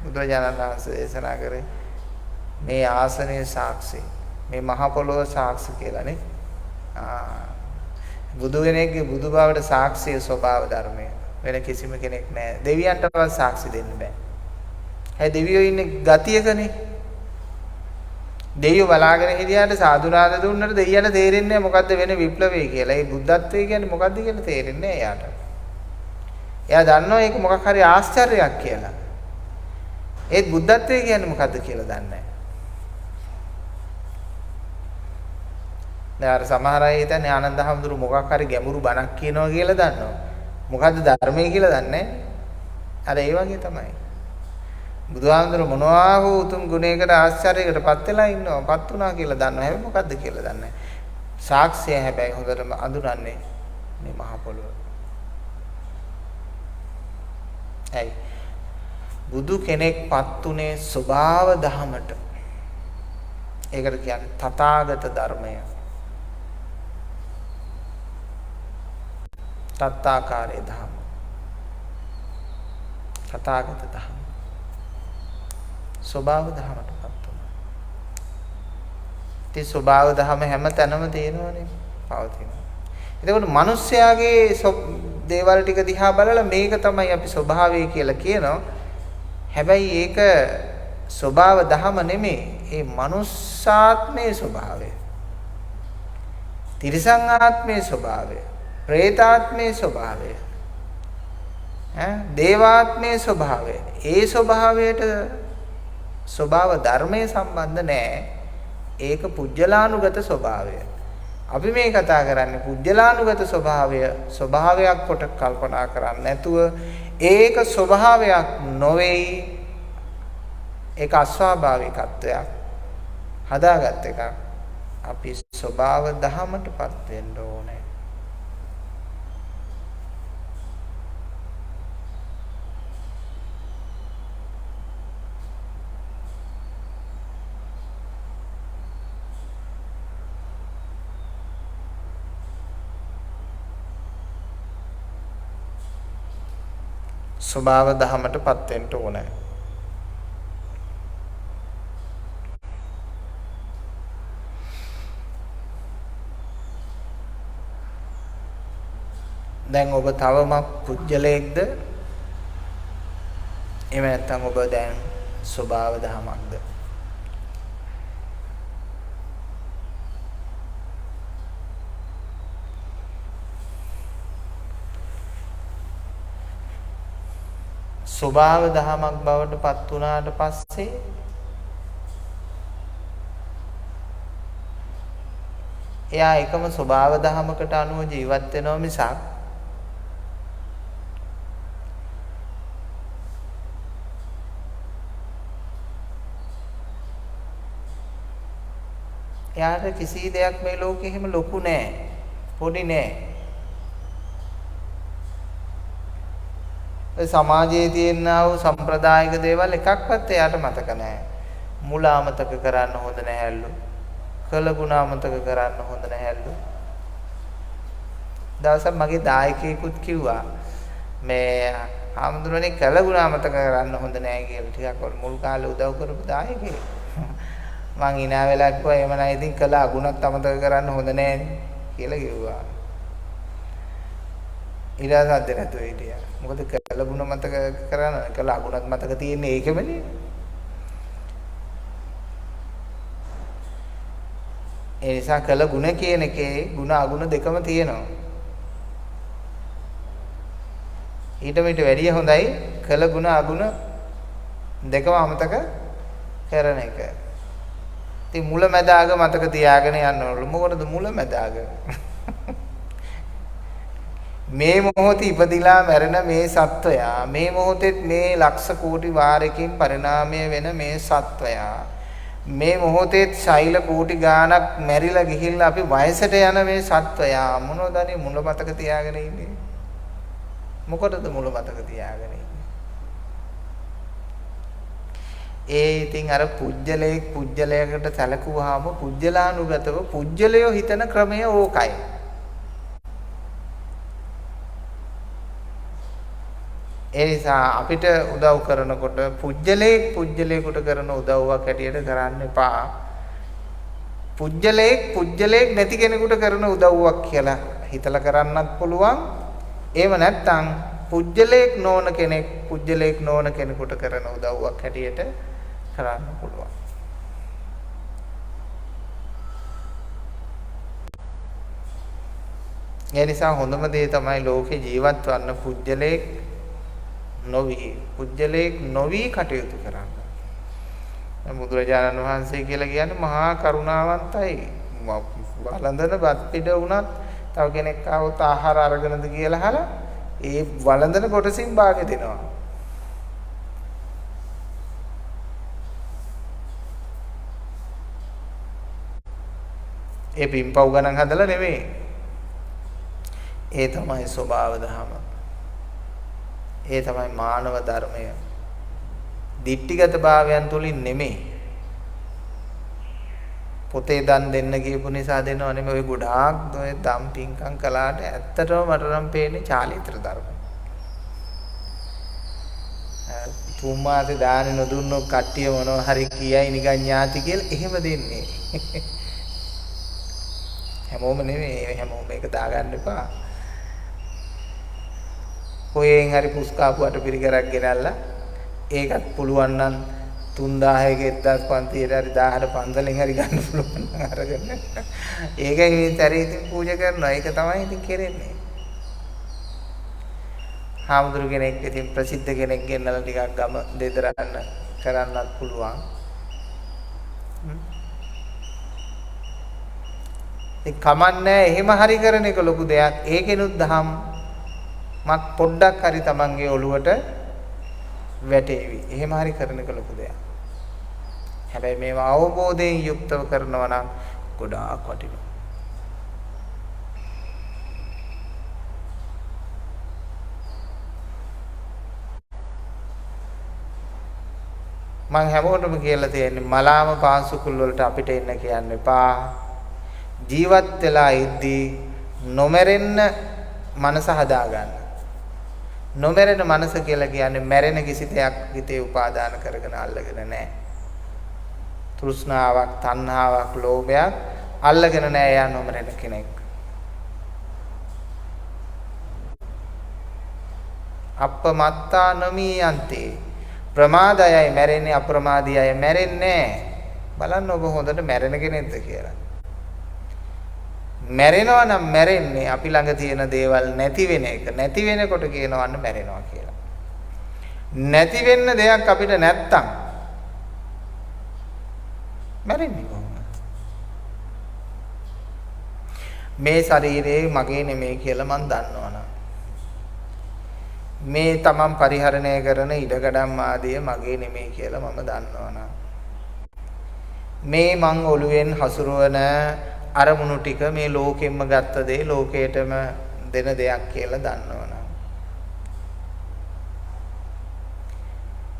Speaker 1: බුදුරජාණන් වහන්සේ දේශනා කරේ මේ ආසනයේ සාක්ෂි මේ මහ පොළොව සාක්ෂි කියලානේ. බුදු කෙනෙක්ගේ බුදු බවට සාක්ෂිය ස්වභාව ධර්මය. වෙන කිසිම කෙනෙක් නැහැ. දෙවියන්ටවත් සාක්ෂි දෙන්න බෑ. හැබැයි දෙවියෝ ඉන්නේ ගතියකනේ. දෙවියෝ බලාගෙන හිටියාට සාදුනාද දුන්නට දෙයියන්ට තේරෙන්නේ නැහැ මොකද්ද වෙන විප්ලවය කියලා. ඒ බුද්ධත්වයේ කියන්නේ මොකද්ද කියලා තේරෙන්නේ නැහැ එයාට. එයා දන්නවා ඒක මොකක් හරි ආශ්චර්යයක් කියලා. ඒත් බුද්ධත්වයේ කියන්නේ මොකද්ද කියලා දන්නේ නැහැ. දැන් අර සමහර අය හිතන්නේ ආනන්ද හැමතුරු මොකක් හරි ගැඹුරු බණක් කියනවා කියලා දන්නවා. මොකද්ද ධර්මය කියලා දන්නේ අර ඒ වගේ තමයි. බුදුහාමුදුරු මොනවා හෝ උතුම් ගුණයකට ආශ්චර්යයකටපත් වෙලා ඉන්නවා. පත් වුණා කියලා දන්නවා. හැබැයි මොකද්ද කියලා දන්නේ නැහැ. සාක්ෂිය හැබැයි හොඳටම අඳුරන්නේ මේ මහ පොළොව. ඇයි? බුදු කෙනෙක්පත් උනේ ස්වභාව දහමට. ඒකට කියන්නේ තථාගත ධර්මය. තත්තාකාරේ ධම්ම. තථාගත ධම්ම. ස්වභාව ධමයටපත් වුණා. ඉතින් ස්වභාව ධම හැම තැනම තියෙනවනේ පවතිනවා. එතකොට මිනිස්යාගේ දේවල් ටික දිහා බලලා මේක තමයි අපි ස්වභාවය කියලා කියනවා. හැබැයි ඒක ස්වභාව ධම නෙමෙයි. ඒ මනුස්සාත්මයේ ස්වභාවය. තිරිසං ආත්මයේ ස්වභාවය. ප්‍රේතාත්මයේ ස්වභාවය. දේවාත්මයේ ස්වභාවය. ඒ ස්වභාවයට ස්වභාව ධර්මයේ සම්බන්ධ නැහැ. ඒක පුජ්‍යලානුගත ස්වභාවය. අපි මේ කතා කරන්නේ පුජ්‍යලානුගත ස්වභාවයක් කොට කල්පනා කරන්නේ නැතුව ඒක ස්වභාවයක් නොවේයි. ඒක අස්වාභාවිකත්වයක්. හදාගත් එකක්. අපි ස්වභාව ධමයටපත් වෙන්න ඕනේ. ස්වභාව ධමයටපත් වෙන්න ඕනේ. දැන් ඔබ තවම පුජ්‍යලයක්ද? එහෙම නැත්නම් ඔබ දැන් ස්වභාව ධමයක්ද? ස්වභාව දහමක් බවට පත් වුණාට පස්සේ එයා එකම ස්වභාව දහමකට අනුව ජීවත් වෙනවා මිසක් එයාට කිසි දෙයක් මේ ලෝකෙ එහෙම ලොකු නෑ පොඩි නෑ. සමාජයේ තියෙනා වූ සම්ප්‍රදායික දේවල් එකක්වත් එයාට මතක නැහැ. මුල අමතක කරන්න හොඳ නැහැලු. කළගුණ අමතක කරන්න හොඳ නැහැලු. දවසක් මගේ දායකයෙකුත් කිව්වා මේ ආම්දුරනේ කළගුණ අමතක කරන්න හොඳ නැහැ කියලා. ටිකක් මුල් කාලේ උදව් කරපු දායකයෙක්. මං ඉනා වෙලා කිව්වා එහෙම නැහැ ඉතින් කළ අගුණත් අමතක කරන්න හොඳ නැහැ කියලා කිව්වා. ඊළඟ සද්ද නැතුව හිටියා. මොකද කළ ගුණ මතක කරන්න කළ අගුණත් මතක තියෙන්නේ ඒකමනේ. ඒ නිසා කළ ගුණ කියන එකේ ගුණ අගුණ දෙකම තියෙනවා. ඊට වැඩිය හොඳයි කළ ගුණ අගුණ දෙකම අමතක කරන එක. ඉතින් මුල මැද අග මතක තියාගෙන යන්න ඕන. මොකටද මුල මැද අග? මේ මොහොතේ ඉපදිලා මැරෙන මේ සත්වයා මේ මොහොතේ මේ ලක්ෂ කෝටි වාරයකින් පරිණාමය වෙන මේ සත්වයා මේ මොහොතේ ශෛල කෝටි ගාණක් මැරිලා ගිහිල්ලා අපි වයසට යන මේ සත්වයා මොනවදනේ මුල මතක තියාගෙන ඉන්නේ? මොකටද මුල මතක තියාගෙන ඉන්නේ? ඉතින් අර පුජ්‍යලයකට සැලකුවාම පුජ්‍යලානුගතව පුජ්‍යලයෝ හිතන ක්‍රමය ඕකයි. ඒ නිසා අපිට උදව් කරනකොට පුජ්‍යලයකට කරන උදව්වක් හැටියට කරන්න එපා. පුජ්‍යලයක් නැති කෙනෙකුට කරන උදව්වක් කියලා හිතලා කරන්නත් පුළුවන්. එහෙම නැත්නම් පුජ්‍යලයක් නොවන කෙනෙකුට කරන උදව්වක් හැටියට කරන්න පුළුවන්. ඒ නිසා හොඳම දේ තමයි ලෝකේ ජීවත් වන්න පුජ්‍යලයක් නොවි කටයුතු කරන්න. බුදුරජාණන් වහන්සේ කියලා කියන්නේ මහා කරුණාවන්තයි. වළඳන බත් පිට වුණත් තව කෙනෙක් ආවොත් ආහාර අරගෙනද කියලා අහලා ඒ වළඳන කොටසින් භාගෙ දෙනවා. ඒ පින්පව් ගණන් හදලා නෙමෙයි. ඒ තමයි ස්වභාව දහම. ඒ තමයි මානව ධර්මය. දිට්ඨිගත භාවයන් තුලින් නෙමෙයි. පොතේ දන් දෙන්න කියපු නිසා දෙනව නෙමෙයි. ඔය ගොඩාක් ඔය දම් පින්කම් කළාට ඇත්තටම මට නම් පේන්නේ චාලිත්‍ර ධර්ම. තුමාට දාන්නේ නොදුන්නොත් කට්ටිය මොනවා හරි කියයි නිකන් ඥාති කියලා එහෙම දෙන්නේ. හැමෝම නෙමෙයි හැමෝම මේක දාගන්න එපා. කොහෙන් හරි පුස්කාපුවට පිළිගරක් ගෙනල්ලා ඒකත් පුළුවන් නම් 3000 1500 හරි 1000 පන්සලෙන් හරි ගන්න පුළුවන් නම් අරගෙන ඒකෙන් ඉතරේ ඉතින් පූජා කරනවා. ඒක තමයි ඉතින් කෙරෙන්නේ. හාමුදුරු කෙනෙක් ඉතින් ප්‍රසිද්ධ කෙනෙක් ගෙන්නලා ටිකක් ගම දෙදරන්න කරන්නත් පුළුවන්. ඒ කමන්නේ එහෙම හරි කරන එක ලොකු දෙයක්. ඒකෙනුත් දහම් මත් පොඩ්ඩක් හරි තමන්ගේ ඔළුවට වැටේවි. එහෙම හරි කරන එක ලොකු දෙයක්. හැබැයි මේවා අවබෝධයෙන් යුක්තව කරනවා නම් ගොඩාක් වටිනවා. මම හැමෝටම කියලා තියෙන්නේ මලාම පාංශුකුල් වලට අපිට එන්න කියන්න එපා. ජීවත් වෙලා ඉද්දී නොමැරෙන්න මනස හදාගන්න. නොමැරෙන මනස කියලා කියන්නේ මැරෙන කිසි දෙයක් හිතේ උපාදාන කරගෙන අල්ලගෙන නැහැ. තෘෂ්ණාවක්, තණ්හාවක්, ලෝභයක් අල්ලගෙන නැහැ. යා නොමැරෙන කෙනෙක්. අප්පමත්තා නමියන්තේ ප්‍රමාදයයි මැරෙන්නේ අප්‍රමාදයයි මැරෙන්නේ නැහැ. බලන්න ඔබ හොඳට මැරෙන කෙනෙක්ද කියලා. මැරෙනවා නම් මැරෙන්නේ අපි ළඟ තියෙන දේවල් නැති වෙන එක. නැති වෙනකොට කියනවන්න මැරෙනවා කියලා. නැති වෙන්න දෙයක් අපිට නැත්තම් මැරෙන්නේ කොහොමද? මේ ශරීරේ මගේ නෙමෙයි කියලා මම දන්නවනම් මේ තමන් පරිහරණය කරන ඉඩකඩම් ආදිය මගේ නෙමෙයි කියලා මම දන්නවනම් මේ මං ඔළුවෙන් හසුරවන අරමුණු ටික මේ ලෝකෙම්ම ගත්ත දේ ලෝකයටම දෙන දෙයක් කියලා දන්නවනම්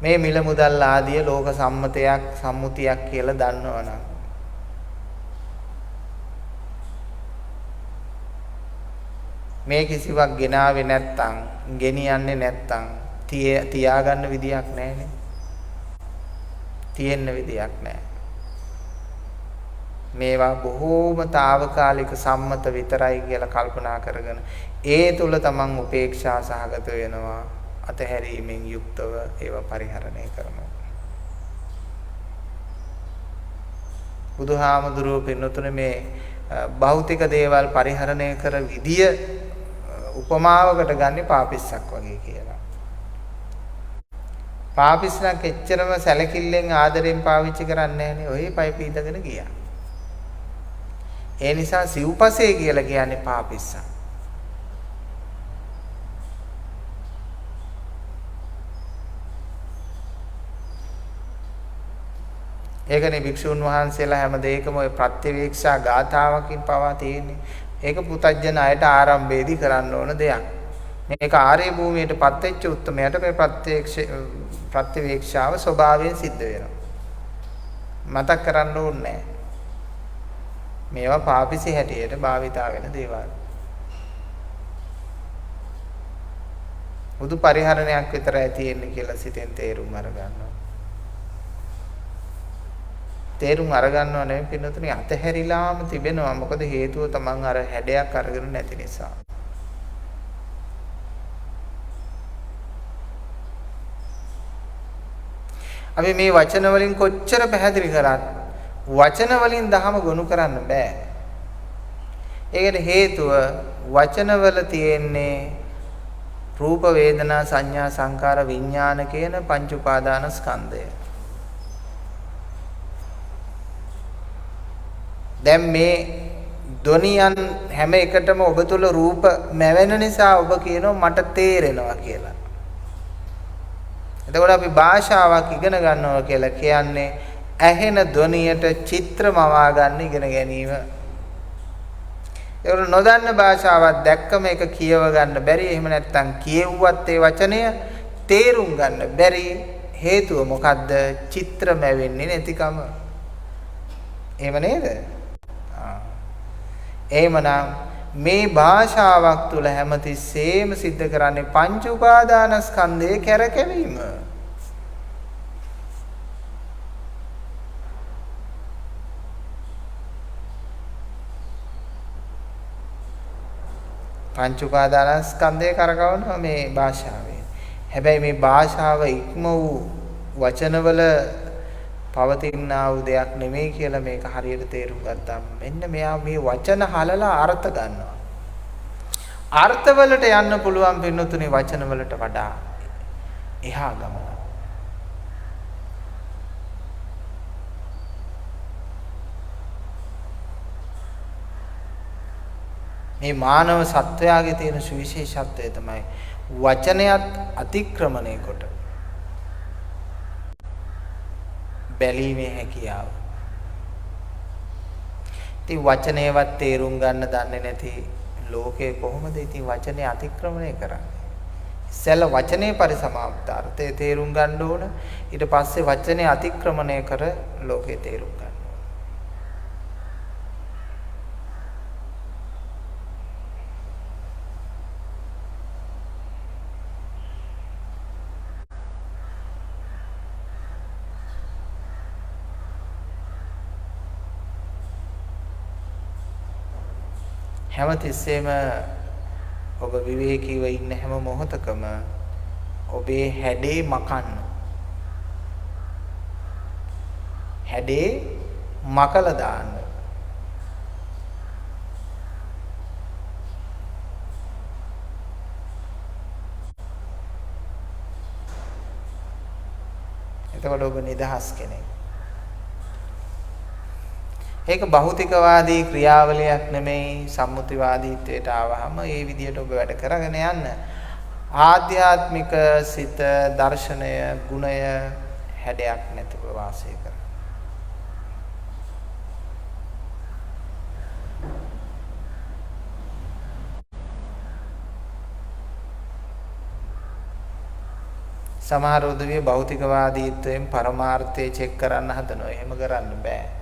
Speaker 1: මේ මිල මුදල් ආදිය ලෝක සම්මුතියක් කියලා දන්නවනම් මේ කිසිවක් ගෙනාවේ නැත්තම් ගෙනියන්නේ නැත්තම් තියාගන්න විදියක් නැහැනේ. තියෙන්න විදියක් නැහැ. මේවා බොහෝම తాවකාලික සම්මත විතරයි කියලා කල්පනා කරගෙන ඒ තුල තමන් උපේක්ෂා සහගත වෙනවා. අතහැරීමෙන් යුක්තව ඒවා පරිහරණය කරනවා. බුදුහාමුදුරුවෝ පින්නතුනේ මේ භෞතික දේවල් පරිහරණය කර විදිය උපමාවකට ගන්නේ පාපිස්සක් වගේ කියලා. පාපිස්සක් එච්චරම සැලකිල්ලෙන් ආදරෙන් පාවිච්චි කරන්නේ නැහනේ. ඔය පයිප් ඉදගෙන ගියා. ඒ නිසා සිව්පසේ කියලා කියන්නේ පාපිස්සක්. ඒකනේ භික්ෂුන් වහන්සේලා හැම දෙයකම ඔය ප්‍රත්‍යවේක්ෂා ගාථාවකින් පවා තියෙන්නේ. ඒක පුතඥ අයට ආරම්භයේදී කරන්න ඕන දෙයක්. මේක ආර්ය භූමියටපත් වෙච්ච උත්තරමයට මේ ප්‍රත්‍යවේක්ෂාව ස්වභාවයෙන් සිද්ධ වෙනවා. මතක් කරන්න ඕනේ නැහැ. මේවා පාපිසි හැටියට භාවිතා වෙන දේවල්. බුදු පරිහරණයක් විතරයි තියෙන්නේ කියලා සිතෙන් තේරුම් අරගන්නවා. තේරුම් අරගන්නව නෙවෙයි පින්නතුනේ අතහැරිලාම තිබෙනවා. මොකද හේතුව තමන් අර හැඩයක් අරගෙන නැති නිසා. අපි මේ වචන වලින් කොච්චර පැහැදිලි කරත් වචන වලින් ධහම ගොනු කරන්න බෑ. ඒකට හේතුව වචන වල තියෙන්නේ රූප වේදනා සංඥා සංකාර විඥාන කියන පංච උපාදාන ස්කන්ධය. දැන් මේ ධ්වනියන් හැම එකටම ඔබ තුල රූප මැවෙන නිසා ඔබ කියනවා මට තේරෙනවා කියලා. එතකොට අපි භාෂාවක් ඉගෙන ගන්නවා කියලා කියන්නේ ඇහෙන ධ්වනියට චිත්‍ර මවා ගන්න ඉගෙන ගැනීම. ඒක නොදන්න භාෂාවක් දැක්කම ඒක කියව ගන්න බැරි. එහෙම නැත්නම් කියෙව්වත් ඒ වචනය තේරුම් ගන්න බැරි. හේතුව මොකද්ද? චිත්‍ර මැවෙන්නේ නැතිකම. එහෙම නේද? එහෙමනම් මේ භාෂාවක් තුල හැමතිස්සෙම සිද්ධ කරන්නේ පංච උපාදානස්කන්ධයේ කැරකෙවීම. පංච උපාදානස්කන්ධයේ කරකවනවා මේ භාෂාවෙන්. හැබැයි මේ භාෂාව ඉක්ම වූ වචනවල පවතිනා වූ දෙයක් නෙමෙයි කියලා මේක හරියට තේරුම් ගත්තාම මෙන්න මෙයා මේ වචන හලලා අර්ථ ගන්නවා. අර්ථවලට යන්න පුළුවන් පින්නතුනේ වචනවලට වඩා එහා ගමන. මේ මානව සත්වයාගේ තියෙන සුවිශේෂත්වය තමයි වචනයත් අතික්‍රමණය කොට බැලීමේ හැකියාව. ඉතින් වචනේවත් තේරුම් ගන්න දන්නේ නැති ලෝකේ කොහොමද ඉතින් වචනේ අතික්‍රමණය කරන්නේ? ඉස්සෙල්ලා වචනේ පරිසමාප්තාර්ථය තේරුම් ගන්න ඕන. ඊට පස්සේ වචනේ අතික්‍රමණය කර ලෝකේ තේරුම් ගන්න. හැමතිස්සෙම ඔබ විවේකීව ඉන්න හැම මොහොතකම ඔබේ හැඩේ මකන්න. හැඩේ මකලා දාන්න. එතකොට ඔබ නිදහස් කෙනෙක්. ඒක භෞතිකවාදී ක්‍රියාවලියක් නෙමෙයි. සම්මුතිවාදීත්වයට ආවහම ඒ විදිහට ඔබ වැඩ කරගෙන යන්න. ආධ්‍යාත්මික සිත දර්ශනය ගුණය හැඩයක් නැතිව වාසය කර. සමහර උදවිය භෞතිකවාදීත්වයෙන් පරමාර්ථය චෙක් කරන්න හදනවා. එහෙම කරන්න බෑ.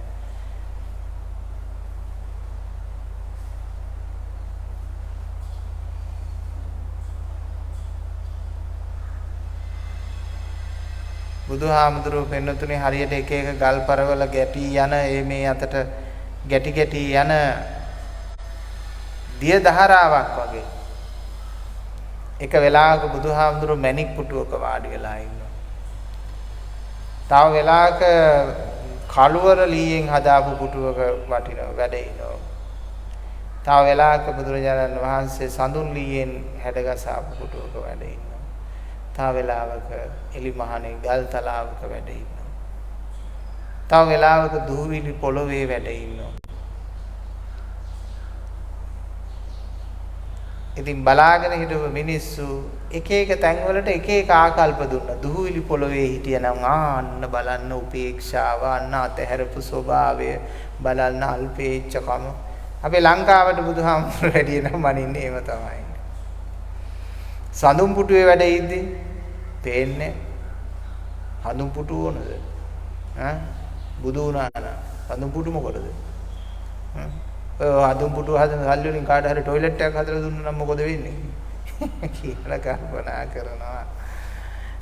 Speaker 1: බුදුහාමුදුරුවෝ පෙන්නතුනේ හරියට එක එක ගල් පරවල ගැටි යන මේ අතට ගැටි ගැටි යන දිය දහරාවක් වගේ. එක වෙලාවක බුදුහාමුදුරු මණික් පුටුවක වාඩි වෙලා ඉන්නවා. තව වෙලාවක කළුවර ලීයෙන් හදාපු පුටුවක වටිනවා වැඩ ඉනවා. තව වෙලාවක බුදුරජාණන් වහන්සේ සඳුන් ලීයෙන් හැඩගසාපු පුටුවක වැඩ ඉන්නවා. තව වෙලාවක එලිමහනේ ගල් තලාවක වැඩ ඉන්නවා. තව වෙලාවක දුහවිලි පොළොවේ වැඩ ඉන්නවා. ඉතින් බලාගෙන හිටපු මිනිස්සු එක එක තැන්වලට එක එක ආකල්ප දුන්නා. දුහවිලි පොළොවේ හිටියනම් අන්න බලන්න උපේක්ෂාව, අන්න අතහැරපු ස්වභාවය, බලන්න අල්පේච්ඡකම. අපේ ලංකාවට බුදුහාමුදුරුවෝ වැඩි නම් මනින්නේ ඒව තමයි. සඳුන් පුටුවේ වැඩ ඉද්දි පේන්නේ හඳුන් පුටුව ඕනද? බුදු වුණා නම් හඳුන් පුටු මොකටද? ඔය හඳුන් පුටුව හදන සල්ලි වලින් කාට හරි টয়ලට් එකක් හදලා දුන්නා නම් මොකද වෙන්නේ? කියලා කල්පනා කරනවා.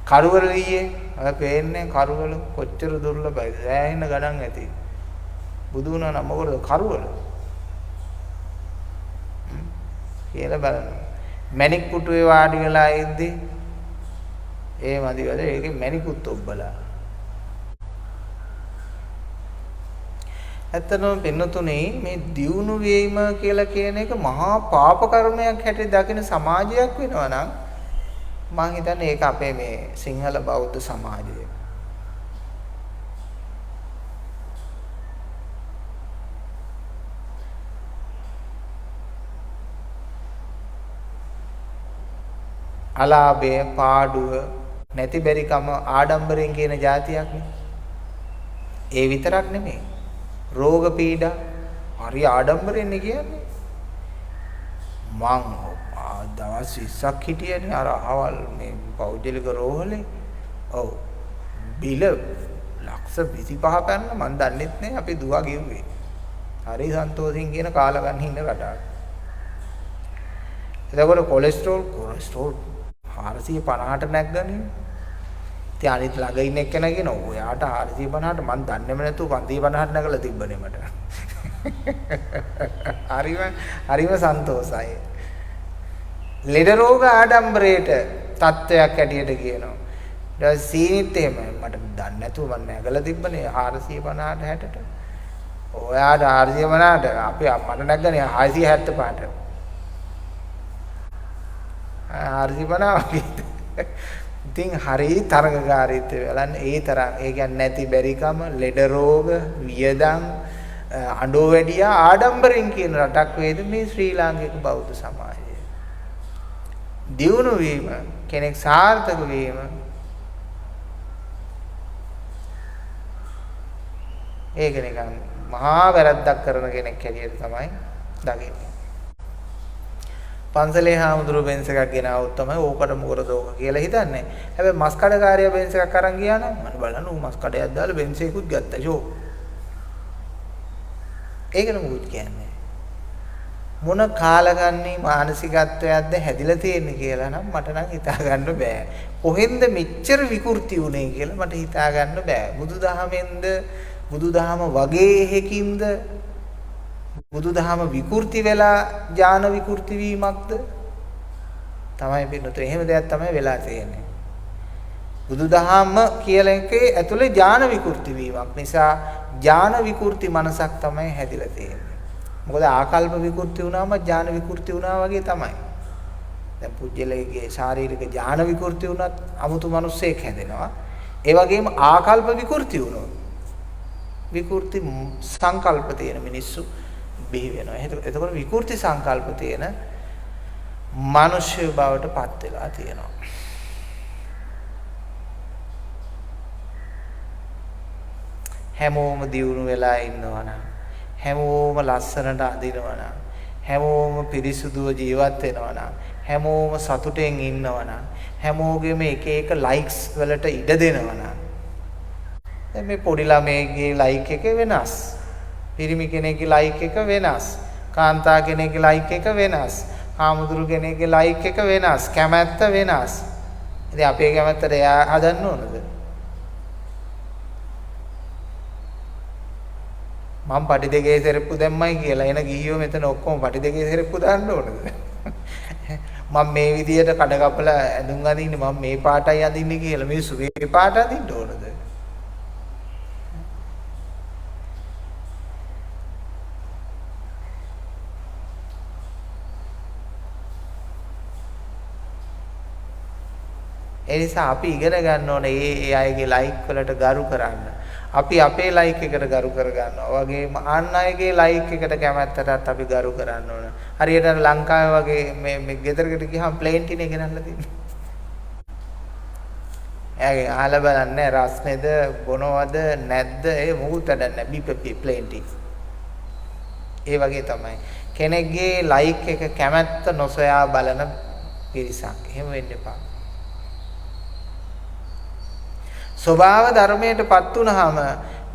Speaker 1: කරුවල ඊයේ අර පේන්නේ කරුවල කොච්චර දුර්ලභයිද? සෑහෙන ගණන් ඇති. බුදු වුණා නම් මොකද කරුවල? කියලා බලන්න. මණික් පුටුවේ වාඩි වෙලා ඉද්දි ඒ මදිවල ඒකේ මණිකුත් ඔබ්බලා. ඇත්තටම පින්නතුනේ මේ දියුණු වීම කියලා කියන එක මහා පාප කර්මයක් හැටියට දකින සමාජයක් වෙනවා නම් මම හිතන්නේ ඒක අපේ මේ සිංහල බෞද්ධ සමාජය. අලාභය පාඩුව නැති බැරිකම ආඩම්බරෙන් කියන જાතියක් නේ. ඒ විතරක් නෙමෙයි. රෝග පීඩා හරි ආඩම්බරෙන් කියන්නේ. මං දවස් 20ක් හිටියනේ අර අහවල් මේ පෞද්ගලික රෝහලේ. ඔව්. බිල ලක්ෂ 25 පැන්න මං දන්නෙත් නෑ අපි දුවා ගෙව්වේ. හරි සන්තෝෂින් කියන කාලා ගන්න ඉන්න රටාවක්. එතකොට කොලෙස්ටරෝල් 450ට නැග්ගනේ. ඉතින් අනිත් ළඟ ඉන්න එක්කෙනා කියන ඔයාට 450ට මං දන්නේම නැතුව 550ට නැගලා තිබ්බනේ මට. හරිම සන්තෝසයි. ලෙඩ රෝග ආඩම්බරයට තත්වයක් ඇටියට කියනවා. ඊට පස්සේ සීනිත් එහෙමයි මට දන්නේ නැතුව මං නැගලා තිබ්බනේ 450ට 60ට. ඔයාට 450ට අපි මට නැග්ගනේ 675ට. 450 ඉතින් හරි තරගකාරීත්වය බලන්න ඒ තරම් ඒ කියන්නේ නැති බැරිකම ලෙඩ රෝග වියදම් අඬෝ වැඩියා ආඩම්බරෙන් කියන රටක් වේද මේ ශ්‍රී ලාංකික බෞද්ධ සමාජය. දියුණු වීම කෙනෙක් සාර්ථක වීම ඒක නිකන් මහා වැරද්දක් කරන කෙනෙක් හැටියට තමයි දකින්නේ. පන්සලේ හාමුදුරුවෝ බෙන්ස් එකක් ගෙනාවොත් තමයි ඕකට මොකටද ඕක කියලා හිතන්නේ. හැබැයි මස් කඩකාරයා බෙන්ස් එකක් අරන් ගියා නම් මම බලන්න ඌ මස් කඩයක් දාලා බෙන්ස් එකකුත් ගත්තා ෂෝ. ඒකට මොකුත් කියන්නේ. මොන කාලගන්නේ මානසිකත්වයක්ද හැදිලා තියෙන්නේ කියලා නම් මට නම් හිතා ගන්න බෑ. කොහෙන්ද මෙච්චර විකෘති වුනේ කියලා මට හිතා ගන්න බෑ. බුදුදහමෙන්ද බුදුදහම වගේ එකකින්ද බුදුදහම විකෘති වෙලා ඥාන විකෘති වීමක්ද තමයි පින්නතේ. එහෙම දෙයක් තමයි වෙලා තියෙන්නේ. බුදුදහම කියලා එකේ ඇතුලේ ඥාන විකෘති වීමක් නිසා ඥාන විකෘති මනසක් තමයි හැදිලා තියෙන්නේ. මොකද ආකල්ප විකෘති වුණාම ඥාන විකෘති වුණා වගේ තමයි. දැන් පුජ්‍යලයේ ශාරීරික ඥාන විකෘති වුණත් 아무තු මිනිස්සෙක් හැදෙනවා. ඒ වගේම ආකල්ප විකෘති වුණොත් විකෘති සංකල්ප තියෙන මිනිස්සු බිහි වෙනවා. එතකොට විකෘති සංකල්ප තියෙන මිනිස්සු බවට පත් වෙලා තියෙනවා. හැමෝම දියුණු වෙලා ඉන්නවනම් හැමෝම ලස්සනට අඳිනවනම් හැමෝම පිරිසුදුව ජීවත් වෙනවනම් හැමෝම සතුටෙන් ඉන්නවනම් හැමෝගෙම එක එක ලයික්ස් වලට ඉඩ දෙනවනම් දැන් මේ පොඩි ළමයිගේ ලයික් එක වෙනස්. පිරිමි කෙනෙක්ගේ ලයික් එක වෙනස්. කාන්තා කෙනෙක්ගේ ලයික් එක වෙනස්. ආමුදුරු කෙනෙක්ගේ ලයික් එක වෙනස්. කැමැත්ත වෙනස්. ඉතින් අපේ කැමැත්තට එයා හදන්න ඕනද? මම පටි දෙකේ සෙරප්පු දැම්මයි කියලා එන ගිහියෝ මෙතන ඔක්කොම පටි දෙකේ සෙරප්පු දාන්න ඕනද? මම මේ විදියට කඩ කපලා ඇඳුම් අඳින්නේ මම මේ පාටයි අඳින්නේ කියලා මිනිස්සු මේ පාට අඳින්න ඕනද? ඒ නිසා අපි ඉගෙන ගන්න ඕනේ ඒ අයගේ ලයික් වලට ගරු කරන්න. අපි අපේ ලයික් එකට ගරු කර ගන්නවා. වගේම අන් අයගේ ලයික් එකට කැමැත්තටත් අපි ගරු කරන්න ඕන. හරියට ලංකාවේ වගේ මේ ගෙදරකට ගියාම ප්ලේන් ටිනේ ගෙනල්ලා තියෙනවා. එයාගේ අහලා බලන්නේ රස්නේද බොනවද නැද්ද ඒ මොකුත් වැඩක් නැහැ. බීපී ප්ලේන් ටි. ඒ වගේ තමයි. කෙනෙක්ගේ ලයික් එක කැමැත්ත නොසොයා බලන පිරිසක්. එහෙම වෙන්න එපා. ස්වභාව ධර්මයටපත් වුනහම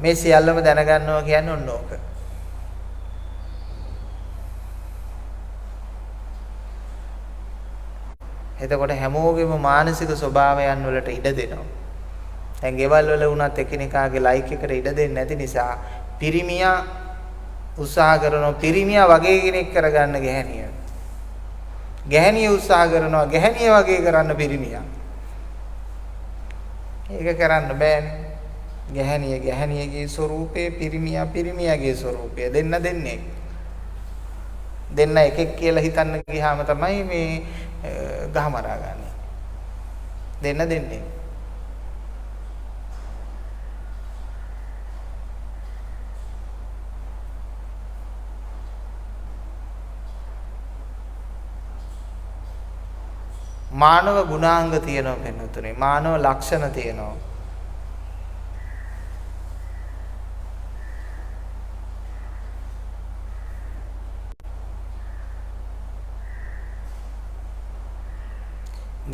Speaker 1: මේ සියල්ලම දැනගන්නවා කියන්නේ ඔන්න ඕක. එතකොට හැමෝගෙම මානසික ස්වභාවයන් වලට ඉඩ දෙනවා. දැන් ගෙවල් වල වුණත් එකිනෙකාගේ ලයික් එකට ඉඩ දෙන්නේ නැති නිසා පිරිමියා උත්සාහ කරනවා පිරිමියා වගේ කෙනෙක් කරගන්න ගැහණිය. ගැහණිය උත්සාහ කරනවා ගැහණිය වගේ කරන්න පිරිමියා. ඒක කරන්න බෑනේ. ගැහණිය ගැහණියගේ ස්වરૂපේ පිරිමියා පිරිමියාගේ ස්වરૂපය දෙන්න දෙන්නේ. දෙන්න එකෙක් කියලා හිතන්න ගියාම තමයි මේ ගහමරා ගන්න. දෙන්න දෙන්නේ. මානව ගුණාංග තියෙනවා වෙනතුනේ. මානව ලක්ෂණ තියෙනවා.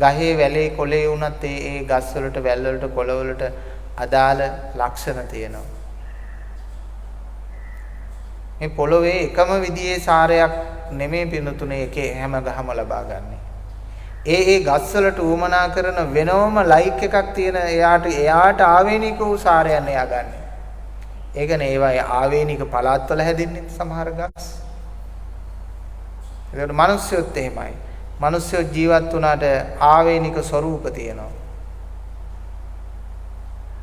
Speaker 1: ගහේ වැලේ කොළේ වුණත් ඒ ගස් වලට වැල් වලට කොළ වලට අදාළ ලක්ෂණ තියෙනවා. මේ පොළොවේ එකම විදිහේ සාරයක් නෙමෙයි පිනුතුනේ එකේ හැම ගහම ලබා ගන්නෙ. ඒ ගස් වලට උවමනා කරන වෙනවම ලයික් එකක් තියෙන එයාට ආවේනික වූ සාරයන් එයා ගන්න. ඒකනේ ඒවා ආවේනික පළාත්වල හැදෙන්නේ සමහර ගස්. ඒකට මිනිස්සුත් එහෙමයි. මිනිස්සු ජීවත් වුණාට ආවේනික ස්වરૂප තියෙනවා.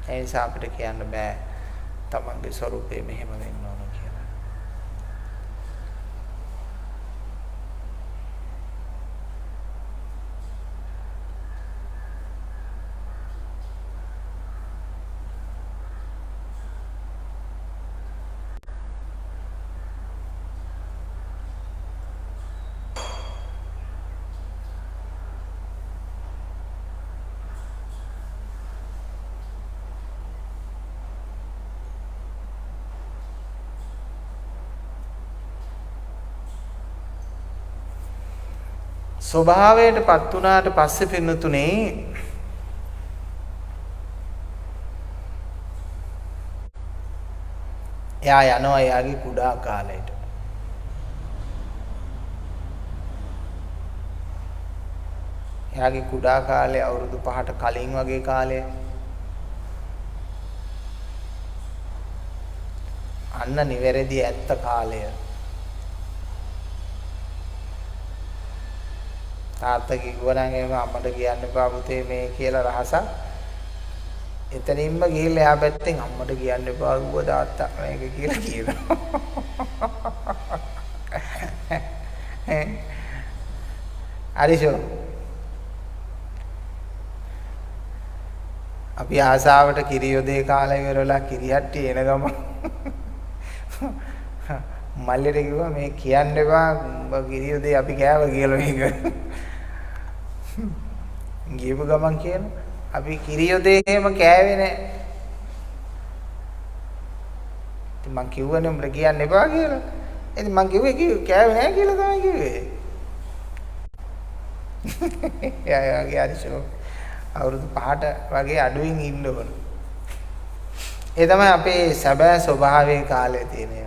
Speaker 1: ඒ නිසා අපිට කියන්න බෑ තමන්ගේ ස්වરૂපේ මෙහෙම වෙන්න ඕන කියලා. ස්වභාවයටපත් වුණාට පස්සේ පින්නතුනේ එයා යනවා එයාගේ කුඩා කාලයට. එයාගේ කුඩා කාලේ අවුරුදු 5ට කලින් වගේ කාලය. අන්න නිවැරදි ඇත්ත කාලය. තාත්තා කිව්වනම් එහෙම අම්මට කියන්න එපා පුතේ මේ කියලා රහසක්. එතනින්ම ගිහිල්ලා එහා පැත්තෙන් අම්මට කියන්න එපා කිව්වා තාත්තා මේක කියලා කියනවා. හරිෂෝ. අපි ආසාවට කිරි යොදේ කාලේ ඉවරලා කිරියට්ටි එන ගම මල්ලිට කිව්වා මේ කියන්න එපා කිරි යොදේ අපි කෑව කියලා මේක. ගියපු ගමන් කියන අපි කිරි යොදේ එහෙම කෑවේ නෑ. ඉතින් මං කිව්වනේ උඹට කියන්න එපා කියලා. ඉතින් මං කිව්වේ කෑවේ නෑ කියලා තමයි කිව්වේ. යාගේ හරිෂෝ අවුරුදු 5ට වගේ අඩුවෙන් ඉන්න ඕන. ඒ තමයි අපේ සැබෑ ස්වභාවයේ කාලය තියෙනවා.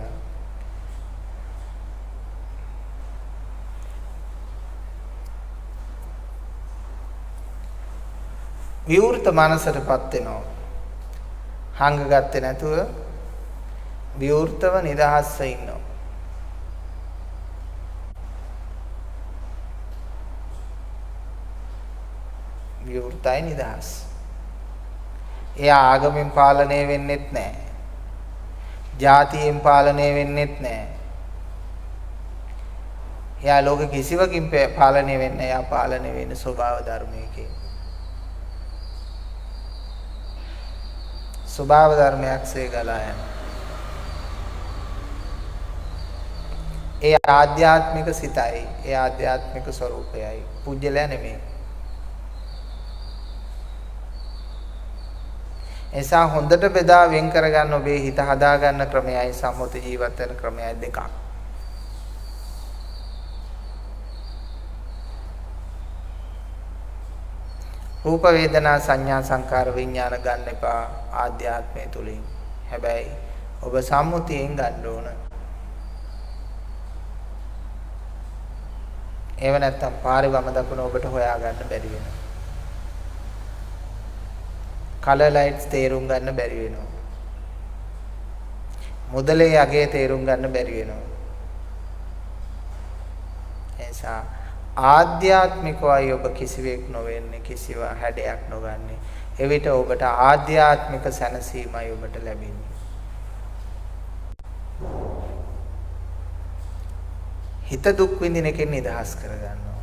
Speaker 1: විවෘත මනසටපත් වෙනවා. හංග ගත්තේ නැතුව විවෘතව නිදහස්ව ඉන්නවා. විවෘතයි නිදහස්. එයා ආගමෙන් පාලනය වෙන්නෙත් නැහැ. ජාතියෙන් පාලනය වෙන්නෙත් නැහැ. එයා ලෝක කිසිවකින් පාලනය වෙන්නේ නැහැ. එයා පාලනය වෙන්නේ ස්වභාව ධර්මයකින්. ස්වභාව ධර්මයක්සේ ගලා යනවා. ඒ ආධ්‍යාත්මික සිතයි. ඒ ආධ්‍යාත්මික ස්වરૂපයයි. පුජ්‍යලයා නෙමෙයි. එසා හොඳට බෙදා වෙන් කරගන්න ඔබේ හිත හදාගන්න ක්‍රමයයි සම්මුති ජීවත් වෙන ක්‍රමයයි දෙකක්. රූප වේදනා සංඥා සංකාර විඥාන ගන්න එපා ආධ්‍යාත්මය තුලින්. හැබැයි ඔබ සම්මුතියෙන් ගන්න ඕන. ඒව නැත්තම් පාරේ වම දකුණ ඔබට හොයාගන්න බැරි වෙනවා. කලර් ලයිට්ස් තේරුම් ගන්න බැරි වෙනවා. මුදලේ යගේ තේරුම් ගන්න බැරි වෙනවා. එසා ආධ්‍යාත්මිකවයි ඔබ කිසිවෙක් නොවෙන්නේ, කිසිව හැඩයක් නොගන්නේ. එවිට ඔබට ආධ්‍යාත්මික සැනසීමයි ඔබට ලැබෙන්නේ. හිත දුක් විඳින එකෙන් නිදහස් කරගන්නවා.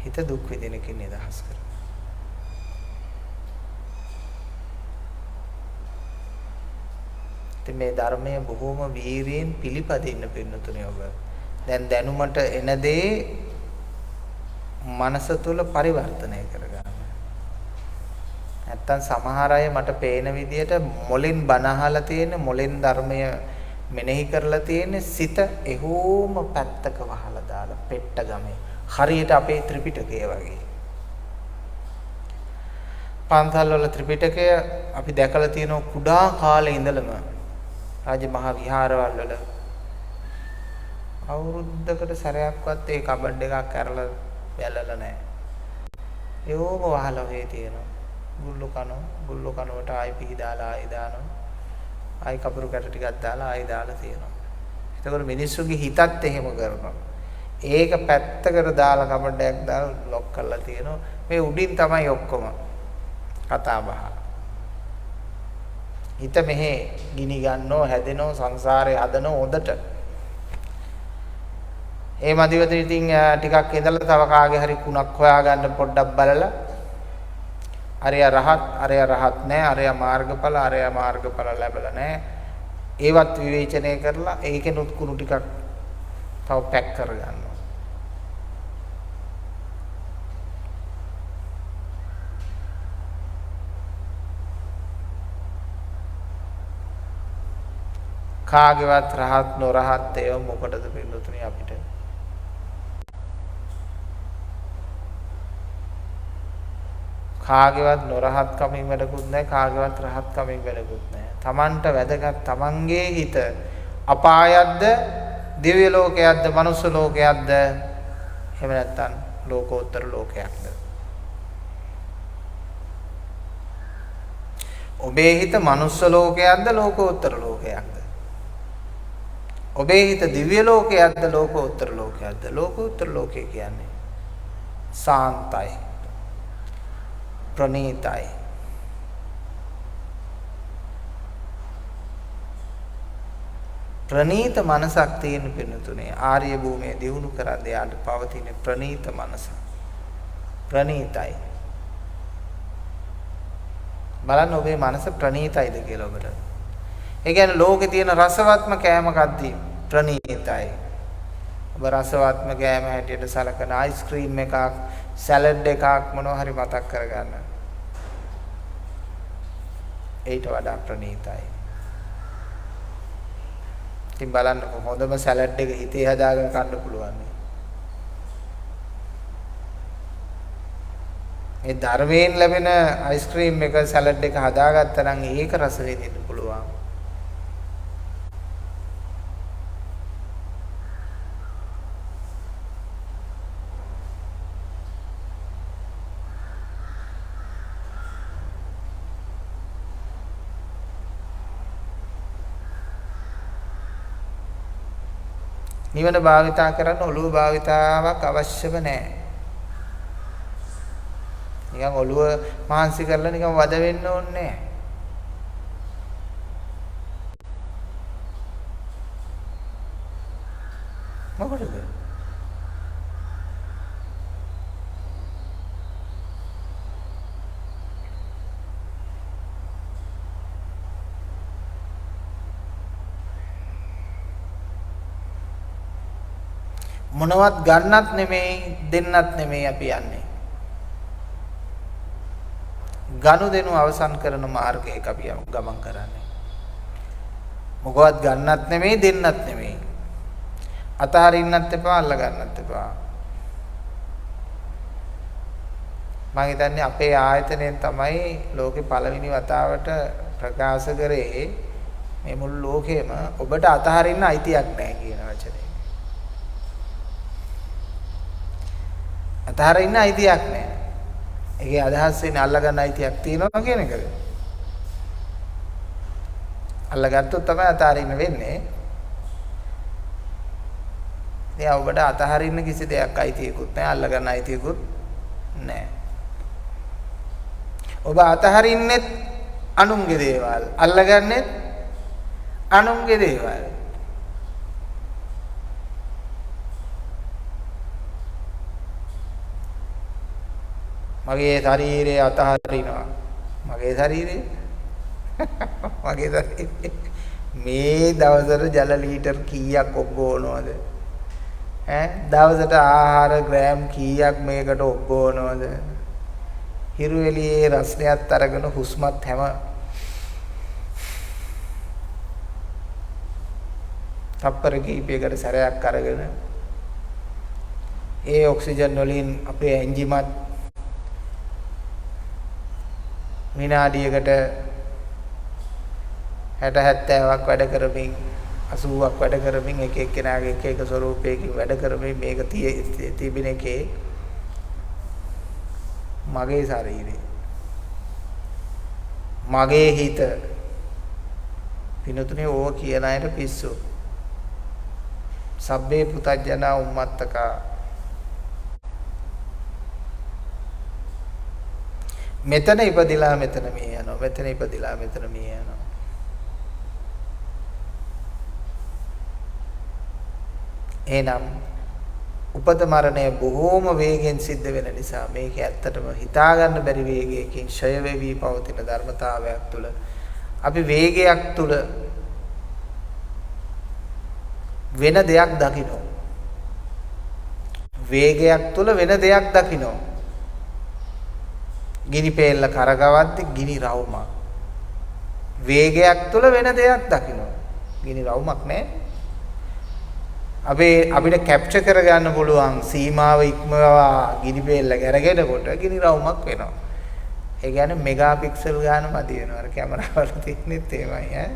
Speaker 1: හිත දුක් විඳින එකෙන් නිදහස් කරගන්නවා. මේ ධර්මය බොහෝම වීරියෙන් පිළිපදින්න පින්නතුනේ ඔබ. දැන් දැනුමට එන දේ මනස තුල පරිවර්තනය කරගන්න. නැත්තම් සමහර අය මට පේන විදියට මොලෙන් බණ අහලා තියෙන, මොලෙන් ධර්මය මෙනෙහි කරලා තියෙන සිත එහෙවම පැත්තක වහලා දාලා පෙට්ට ගමේ. හරියට අපේ ත්‍රිපිටකය වගේ. පන්සල් වල ත්‍රිපිටකය අපි දැකලා තියෙන කුඩා කාලේ ඉඳලම රාජ මහා විහාරවල වල අවුරුද්දකට සැරයක්වත් ඒ කබඩ් එකක් කරලා බැලලා නැහැ. ඒවම වහලා ඔහේ තියෙනවා. ගුල්ලු කනුවට ආයි පිහදාලා ආයි දානවා. ආයි කපුරු කැට ටිකක් දාලා ආයි දාලා තියෙනවා. එතකොට මිනිස්සුගේ හිතත් එහෙම කරනවා. ඒක පැත්තකට දාලා කබඩ් එකක් දාලා ලොක් කරලා තියෙනවා. මේ උඩින් තමයි ඔක්කොම කතා බහ. හිත මෙහෙ ගිනි ගන්නෝ හැදෙනෝ සංසාරේ හදනෝ හොඳට. ඒ මදිවද ඉතින් ටිකක් ඉඳලා තව කාගේ හරි කුණක් හොයාගන්න පොඩ්ඩක් බලලා අරයා රහත් නැහැ, අරයා මාර්ගඵල ලැබලා නැහැ. ඒවත් විවේචනය කරලා ඒකෙනුත් කුණු ටිකක් තව පැක් කරගන්නවා. කාගේවත් රහත් නොරහත් ඒව මොකටද පිළිතුරුනේ අපිට? කාගේවත් නොරහත් කමින් වැඩකුත් නැහැ, කාගේවත් රහත් කමින් වැඩකුත් නැහැ. Tamanට වැදගත් Tamanගේ හිත අපායක්ද, දිව්‍ය ලෝකයක්ද, මනුස්ස ලෝකයක්ද, එහෙම නැත්නම් ලෝකෝත්තර ලෝකයක්ද? ඔබේ හිත මනුස්ස ලෝකයක්ද, ලෝකෝත්තර ලෝකයක්ද? ඔබේ හිත දිව්‍ය ලෝකයක්ද, ලෝකෝත්තර ලෝකයක්ද? ලෝකෝත්තර ලෝකය කියන්නේ සාන්තයි, ප්‍රණීතයි. ප්‍රණීත මනසක් තියෙන පින්නතුනේ ආර්ය භූමිය දියුණු කරද්දී යාට පවතින ප්‍රණීත මනස. ප්‍රණීතයි. බලන්න ඔබේ මනස ප්‍රණීතයිද කියලා ඔබට. ඒ කියන්නේ ලෝකේ තියෙන රසවත්ම කෑම කද්දී ප්‍රණීතයි. ඔබ රසවත්ම කෑම හැටියට සලකන අයිස්ක්‍රීම් එකක්, සැලඩ් එකක් මොනවා හරි මතක් කරගන්න. ඊට වඩා ප්‍රණීතයි. ඉතින් බලන්න හොඳම සැලඩ් එක හිතේ හදාගෙන කන්න පුළුවන්. මේ ධර්මයෙන් ලැබෙන අයිස්ක්‍රීම් එක, සැලඩ් එක හදාගත්තා නම් ඒක රස විඳින්න පුළුවන්. නිවන භාවිතා කරන්න ඔළුව භාවිතාවක් අවශ්‍යම නැහැ. නිකන් ඔළුව මහන්සි කරලා නිකන් වද වෙන්න ඕනේ නැහැ. මොකටද? මොනවත් ගන්නත් නෙමෙයි දෙන්නත් නෙමෙයි අපි යන්නේ. ගනුදෙනු අවසන් කරන මාර්ගයක අපි ගමන් කරන්නේ. මොකවත් ගන්නත් නෙමෙයි දෙන්නත් නෙමෙයි. අතහරින්නත් එපා අල්ල ගන්නත් එපා. මම හිතන්නේ අපේ ආයතනයෙන් තමයි ලෝකේ පළවෙනි වතාවට ප්‍රකාශ කරේ මේ මුළු ලෝකෙම ඔබට අතහරින්න අයිතියක් නැහැ කියන වචනේ. අතහරින්න අයිතියක් නැහැ. ඒකේ අදහස් වෙන්නේ අල්ලගන්න අයිතියක් තියෙනවා කියන එකද? අල්ලගත්තොත් තමයි අතහරින්න වෙන්නේ. එයා ඔබට අතහරින්න කිසි දෙයක් අයිතියකුත් නැහැ, අල්ලගන්න අයිතියකුත් නැහැ. ඔබ අතහරින්නෙත් අනුන්ගේ දේවල්, අල්ලගන්නෙත් අනුන්ගේ දේවල්. මගේ ශරීරය අතහරිනවා. මගේ ශරීරය මගේ ශරීරය මේ දවසට ජල ලීටර් කීයක් ඔබ බොනවද? දවසට ආහාර ග්‍රෑම් කීයක් මේකට ඔබ බොනවද? හිරු එළියේ රස්නයත් අරගෙන හුස්මත් හැම තප්පර කීපයකට සැරයක් අරගෙන ඒ ඔක්සිජන් වලින් අපේ එන්ජිමත් විනාඩියකට 60-70ක් වැඩ කරමින් 80ක් වැඩ කරමින් එක එක්කෙනාගේ එක එක ස්වරූපයකින් වැඩ කරමින් මේක තිබෙන එකේ මගේ ශරීරය මගේ හිත පිනතුනේ ඕව කියන අයට පිස්සු සබ්බේ පුතජනා උම්මත්තකා මෙතන ඉපදිලා මෙතන මේ යනවා මෙතන ඉපදිලා මෙතන මේ යනවා එහෙනම් උපත මරණය බොහෝම වේගෙන් සිද්ධ වෙන නිසා මේක ඇත්තටම හිතා ගන්න බැරි වේගයකින් ඡය වෙවි පවතින ධර්මතාවයක් තුළ අපි වේගයක් තුළ වෙන දෙයක් දකිනවා වේගයක් තුළ වෙන දෙයක් දකිනවා ගිනි පෙල්ල කරගවද්දි ගිනි රවුමක් වේගයක් තුළ වෙන දෙයක් දකිනවා ගිනි රවුමක් නෑ අපිට කැප්චර් කරගන්න පුළුවන් සීමාව ඉක්මවා ගිනි පෙල්ල ගැරගෙනකොට ගිනි රවුමක් වෙනවා ඒ කියන්නේ මෙගා පික්සල් ගාන මදි වෙනවා අර කැමරාවල තියෙනෙත් එහෙමයි ඈ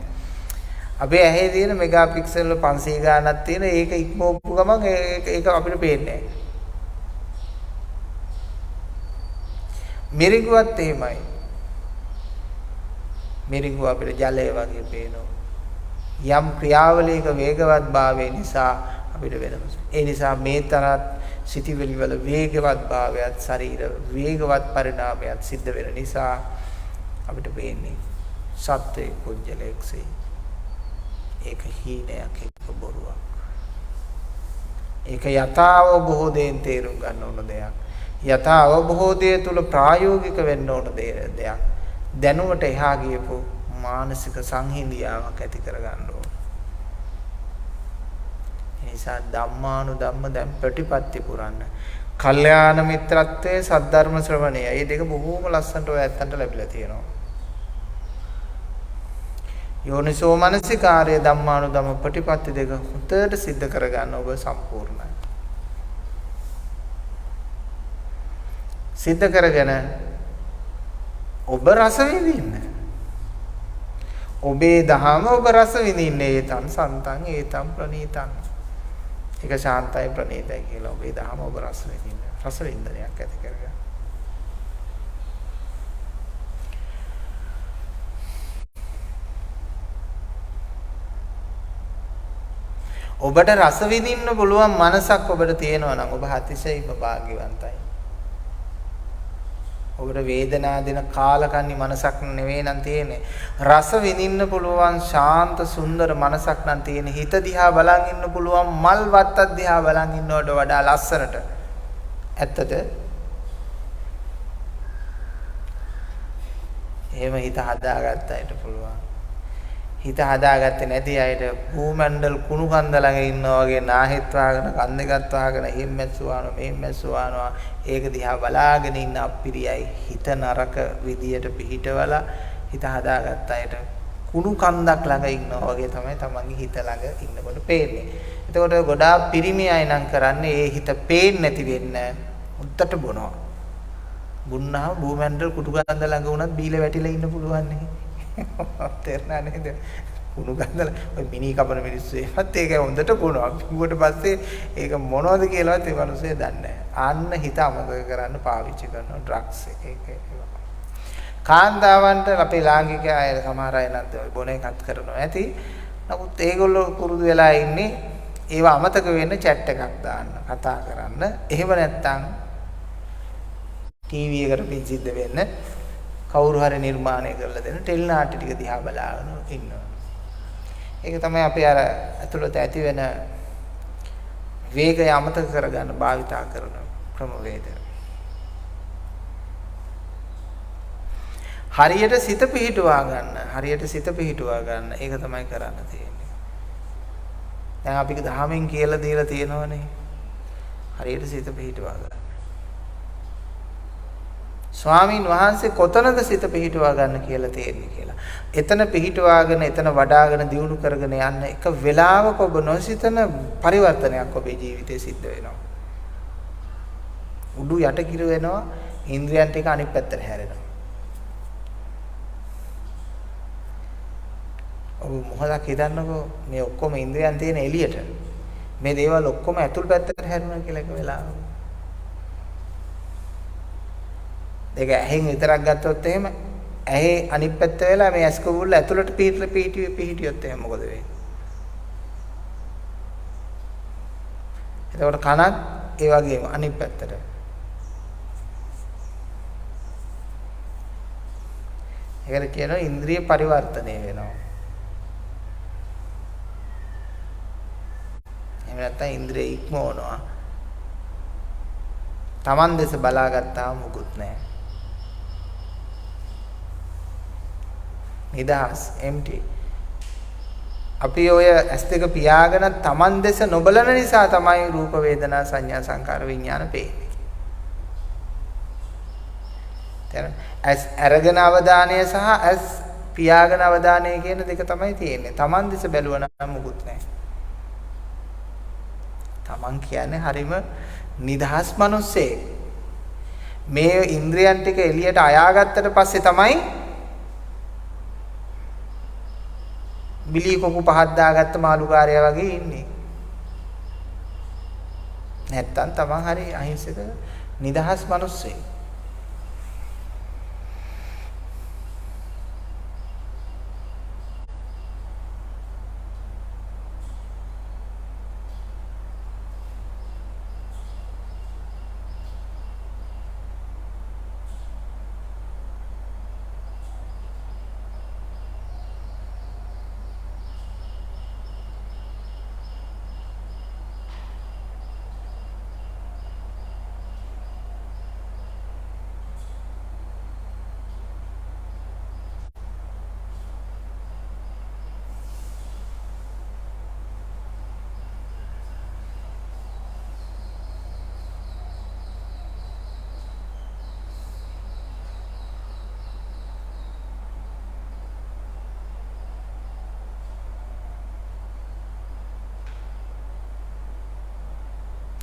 Speaker 1: අපේ ඇහි තියෙන මෙගා පික්සල් 500 ගානක් තියෙන ඒක ඉක්මවපු ගමන් ඒක අපිට පේන්නේ නැහැ මිරිඟුවත් එහෙමයි. මිරිඟුව අපිට ජලය වගේ පේනවා. යම් ක්‍රියාවලියක වේගවත් භාවය නිසා අපිට වෙනම. ඒ නිසා මේ තරත් සිටිවිලි වල වේගවත් භාවයත් ශරීර වේගවත් පරිණාමයක් සිද්ධ වෙන නිසා අපිට පේන්නේ සත්‍යයේ කුජලයක්සේ. ඒක හීනයක් එක්ක බොරුවක්. ඒක යථාව බොහෝ දෙයින් තේරුම් ගන්න ඕන දෙයක්. යථා අවබෝධය තුල ප්‍රායෝගික වෙන්න ඕන දෙයක් දැනුමට එහා ගියපු මානසික සංහිඳියාවක් ඇති කරගන්න ඕන ඒ නිසා ධම්මානුධම්ම දැන් ප්‍රතිපත්ති පුරන්න කල්යාණ මිත්‍රත්වයේ සද්ධර්ම ශ්‍රවණය මේ දෙක බොහෝම ලස්සනට ඔය ඇත්තන්ට ලැබිලා තියෙනවා යෝනිසෝ මනසිකාර්ය ධම්මානුධම්ම ප්‍රතිපත්ති දෙක හොඳට සිද්ධ කරගන්න ඔබ සම්පූර්ණයි සිද්ධ කරගෙන ඔබ රස විඳින්න. ඔබේ දහම ඔබ රස විඳින්න. ඒතං සන්තං ඒතං ප්‍රණීතං. ඒක ශාන්තයි ප්‍රණීතයි කියලා ඔබේ දහම ඔබ රස විඳින්න. රස වින්දනයක් ඇති කරගන්න. ඔබට රස විඳින්න පුළුවන් මනසක් ඔබට තියෙනවා නම් ඔබ අතිශයින්ම වාග්යවන්තයි. ඔබට වේදනා දෙන කාලකන්ණි මනසක් නෙවෙයි නම් තියෙන්නේ. රස විඳින්න පුළුවන් ශාන්ත සුන්දර මනසක් නම් තියෙන. හිත දිහා බලන් ඉන්න පුළුවන් මල් වත්තක් දිහා බලන් ඉන්නවට වඩා ලස්සනට. ඇත්තද? එහෙම හිත හදාගත්ත අයට පුළුවන්. හිත හදාගත්තේ නැති අයට භූමණ්ඩල කුණු කන්ද ළඟ ඉන්නා වගේ නාහෙත් වාගෙන කන් දෙකත් වාගෙන එහෙම මැස්සුවානවා මෙහෙම මැස්සුවානවා ඒක දිහා බලාගෙන ඉන්න අප්පිරියයි හිත නරක විදියට පිහිටවලා හිත හදාගත්ත අයට කුණු කන්දක් ළඟ ඉන්නා වගේ තමයි තමන්ගේ හිත ළඟ ඉන්නකොට පේන්නේ. එතකොට ගොඩාක් පිරිමි අය නම් කරන්නේ ඒ හිත පේන්නේ නැති වෙන්න උත්තට බොනවා. බුන්නා භූමණ්ඩල කුටු කන්ද ළඟ වුණත් බීල වැටිලා ඉන්න පුළුවන් නේ. තේරුණා නේද? කුණු ගන්දල ඔය මිනි කපන මිනිස්සු ඒවත් ඒක හොඳට කුණුවා. කුණුවට පස්සේ ඒක මොනවද කියලාවත් ඒ මිනිස්සේ දන්නේ නැහැ. අන්න හිත අමතක කරන්න පාවිච්චි කරන ඩ්‍රග්ස් ඒක. කාන්තාවන්ට අපේ ලාංකික අය සමහර අය නැද්ද ඔය බොන එකත් කරනවා ඇති. නමුත් ඒගොල්ලෝ පුරුදු වෙලා ඉන්නේ ඒව අමතක වෙන්න chat එකක් දාන්න, කතා කරන්න. එහෙම නැත්තම් ටීවී එකට පිංසිද්ද වෙන්න කවුරු හරි නිර්මාණය කරලා දෙන ටෙලි නාට්‍ය ටික දිහා බලාගෙන ඉන්නවා. ඒක තමයි අපි අර ඇතුළත ඇති වෙන වේගය අමතක කරගන්න භාවිතා කරන ක්‍රමවේද. හරියට සිත පිහිටුවා ගන්න. ඒක තමයි කරන්න තියෙන්නේ. දැන් අපි දහමෙන් කියලා දීලා තියෙනවනේ. හරියට සිත පිහිටුවා ගන්න. ස්වාමීන් වහන්සේ කොතනද සිත පිහිටුවා ගන්න කියලා තියෙන්නේ කියලා. එතන පිහිටුවාගෙන එතන වඩාගෙන දියුණු කරගෙන යන්න එක වෙලාවක ඔබ නොසිතන පරිවර්තනයක් ඔබේ ජීවිතේ සිද්ධ වෙනවා. උඩු යට කිර වෙනවා, ඉන්ද්‍රියන් ටික අනිත් පැත්තට හැරෙනවා. ඔබ මොහොතක් හිතන්නකෝ මේ ඔක්කොම ඉන්ද්‍රියන් තියෙන එළියට. මේ දේවල් ඔක්කොම ඇතුල් පැත්තට හැරුණා කියලා එක වෙලාවක. ඒක ඇහෙන් විතරක් ගත්තොත් එහෙම ඇහි අනිත් පැත්ත වෙලා මේ ඇස් කවුල්ල ඇතුළට පිහිටියොත් එහෙම මොකද වෙන්නේ? එතකොට කනත් ඒ වගේම අනිත් පැත්තට. ඒකට කියනවා ඉන්ද්‍රිය පරිවර්තනය වෙනවා. එහෙම නැත්නම් ඉන්ද්‍රිය ඉක්මවනවා. Taman දෙස බලාගත්තාම මුකුත් නැහැ. නිදහස් empty. අපි ඔය S2 පියාගෙන Taman දෙස නොබලන නිසා තමයි රූප වේදනා සංඥා සංකාර විඥාන පේන්නේ. දැන් S අරගෙන අවධානය සහ S පියාගෙන අවධානය කියන දෙක තමයි තියෙන්නේ. Taman දෙස බැලුවා නම් මුකුත් නැහැ. Taman කියන්නේ හරීම නිදහස් මිනිස්සෙක්. මේ ඉන්ද්‍රියන් ටික එළියට අයාගත්තට පස්සේ තමයි බිලී කොකු පහක් දාගත්ත මාළුකාරයා වගේ ඉන්නේ. නැත්තම් තමන් හරි අහිංසක නිදහස් මිනිස්සෙක්.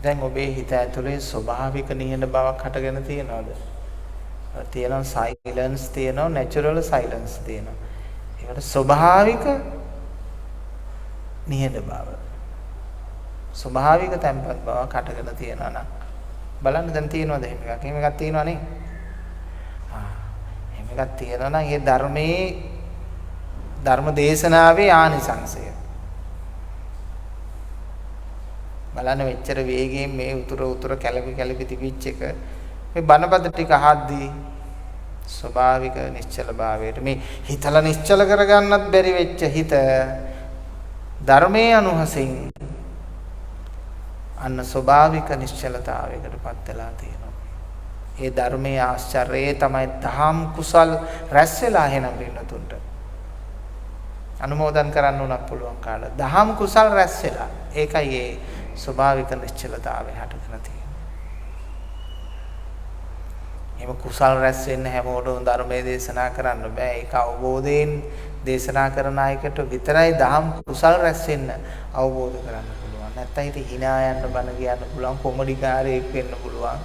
Speaker 1: දැන් ඔබේ හිත ඇතුලේ ස්වභාවික නිහඬ බවක් හටගෙන තියෙනවද? තියෙනවා සයිලන්ස් තියෙනවා නැචරල් සයිලන්ස් තියෙනවා. ඒකට ස්වභාවික නිහඬ බව. ස්වභාවික තැම්පත් බවක් හටගෙන තියෙනවා නම් බලන්න දැන් තියෙනවද එහෙම එකක්? එහෙම එකක් තියෙනව නේ? එහෙම එකක් තියෙනවා නම් ඒ ධර්ම දේශනාවේ ආනිසංසය. බලන්න මෙච්චර වේගයෙන් මේ උතුර කැළපි තිබිච්ච එක මේ බණපද ටික අහද්දී ස්වභාවික නිශ්චල භාවයට මේ හිතලා නිශ්චල කරගන්නත් බැරි වෙච්ච හිත ධර්මයේ අනුහසින් අන්න ස්වභාවික නිශ්චලතාවයකටපත් වෙලා තියෙනවා. ඒ ධර්මයේ ආශ්චර්යය තමයි දහම් කුසල් රැස් වෙලා එන පින්නතුන්ට. අනුමෝදන් කරන්න උනක් පුළුවන් කාලා. දහම් කුසල් රැස් වෙලා. ඒකයි ඒ ස්වභාවික නිශ්චලතාවය හටගෙන තියෙන්නේ. එහෙම කුසල් රැස් වෙන්න හැමෝටම ධර්මයේ දේශනා කරන්න බෑ. ඒක අවබෝධයෙන් දේශනා කරන අයකට විතරයි දහම් කුසල් රැස් වෙන්න අවබෝධ කරන්න පුළුවන්. නැත්නම් ඉතින් hina යන්න බන කියන්න පුළුවන්, කොමඩි කාරයෙක් වෙන්න පුළුවන්,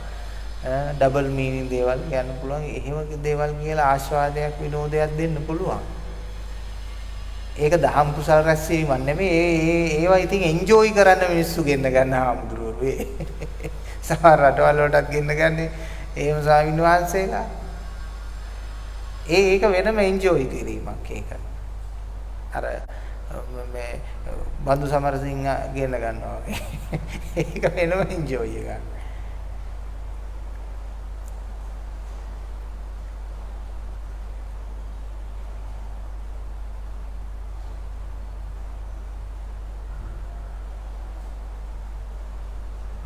Speaker 1: ඩබල් මීනින් දේවල් කියන්න පුළුවන්. එහෙම දේවල් කියලා ආස්වාදයක් විනෝදයක් දෙන්න පුළුවන්. ඒක දහම් කුසල රැස් වීමක් නෙමෙයි. ඒවා ඉතින් එන්ජොයි කරන්න මිනිස්සු ගෙන්න ගන්න ආමුදුරුවෝ වේ. සමහර රටවල් වලටත් ගෙන්න ගන්නේ එහෙම ස්වාමීන් වහන්සේලා. ඒක වෙනම එන්ජොයි කිරීමක් ඒක. අර මේ බන්දු සමරසිංහ ගෙන්න ගන්නවා වගේ. ඒක වෙනම එන්ජොයි එකක්.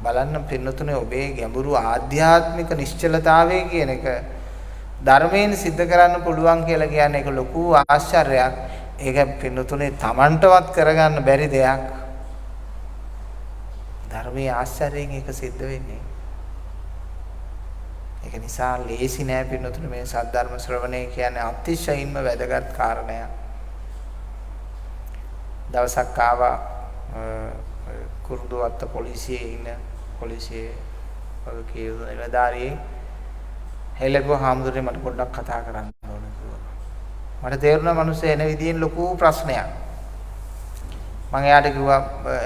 Speaker 1: බලන්න පින්නතුනේ ඔබේ ගැඹුරු ආධ්‍යාත්මික නිශ්චලතාවය කියන එක ධර්මයෙන් සිද්ධ කරන්න පුළුවන් කියලා කියන්නේ ඒක ලොකු ආශ්චර්යයක්. ඒක පින්නතුනේ Tamanටවත් කරගන්න බැරි දෙයක්. ධර්මයේ ආශ්චර්යයෙන් ඒක සිද්ධ වෙන්නේ. ඒක නිසා ලේසි නෑ පින්නතුනේ මේ සද්ධර්ම ශ්‍රවණය කියන්නේ අතිශයින්ම වැදගත් කාරණයක්. දවසක් ආවා කුරුදුවත්ත පොලිසියේ ඉන්න පොලිසියේ වගේ නිලධාරියෙක් හෙළගුව හාමුදුරනේ මට පොඩ්ඩක් කතා කරන්න ඕන කිව්වා. මට තේරුණා මිනිස්සු එන විදියෙන් ලොකු ප්‍රශ්නයක්. මම එයාට කිව්වා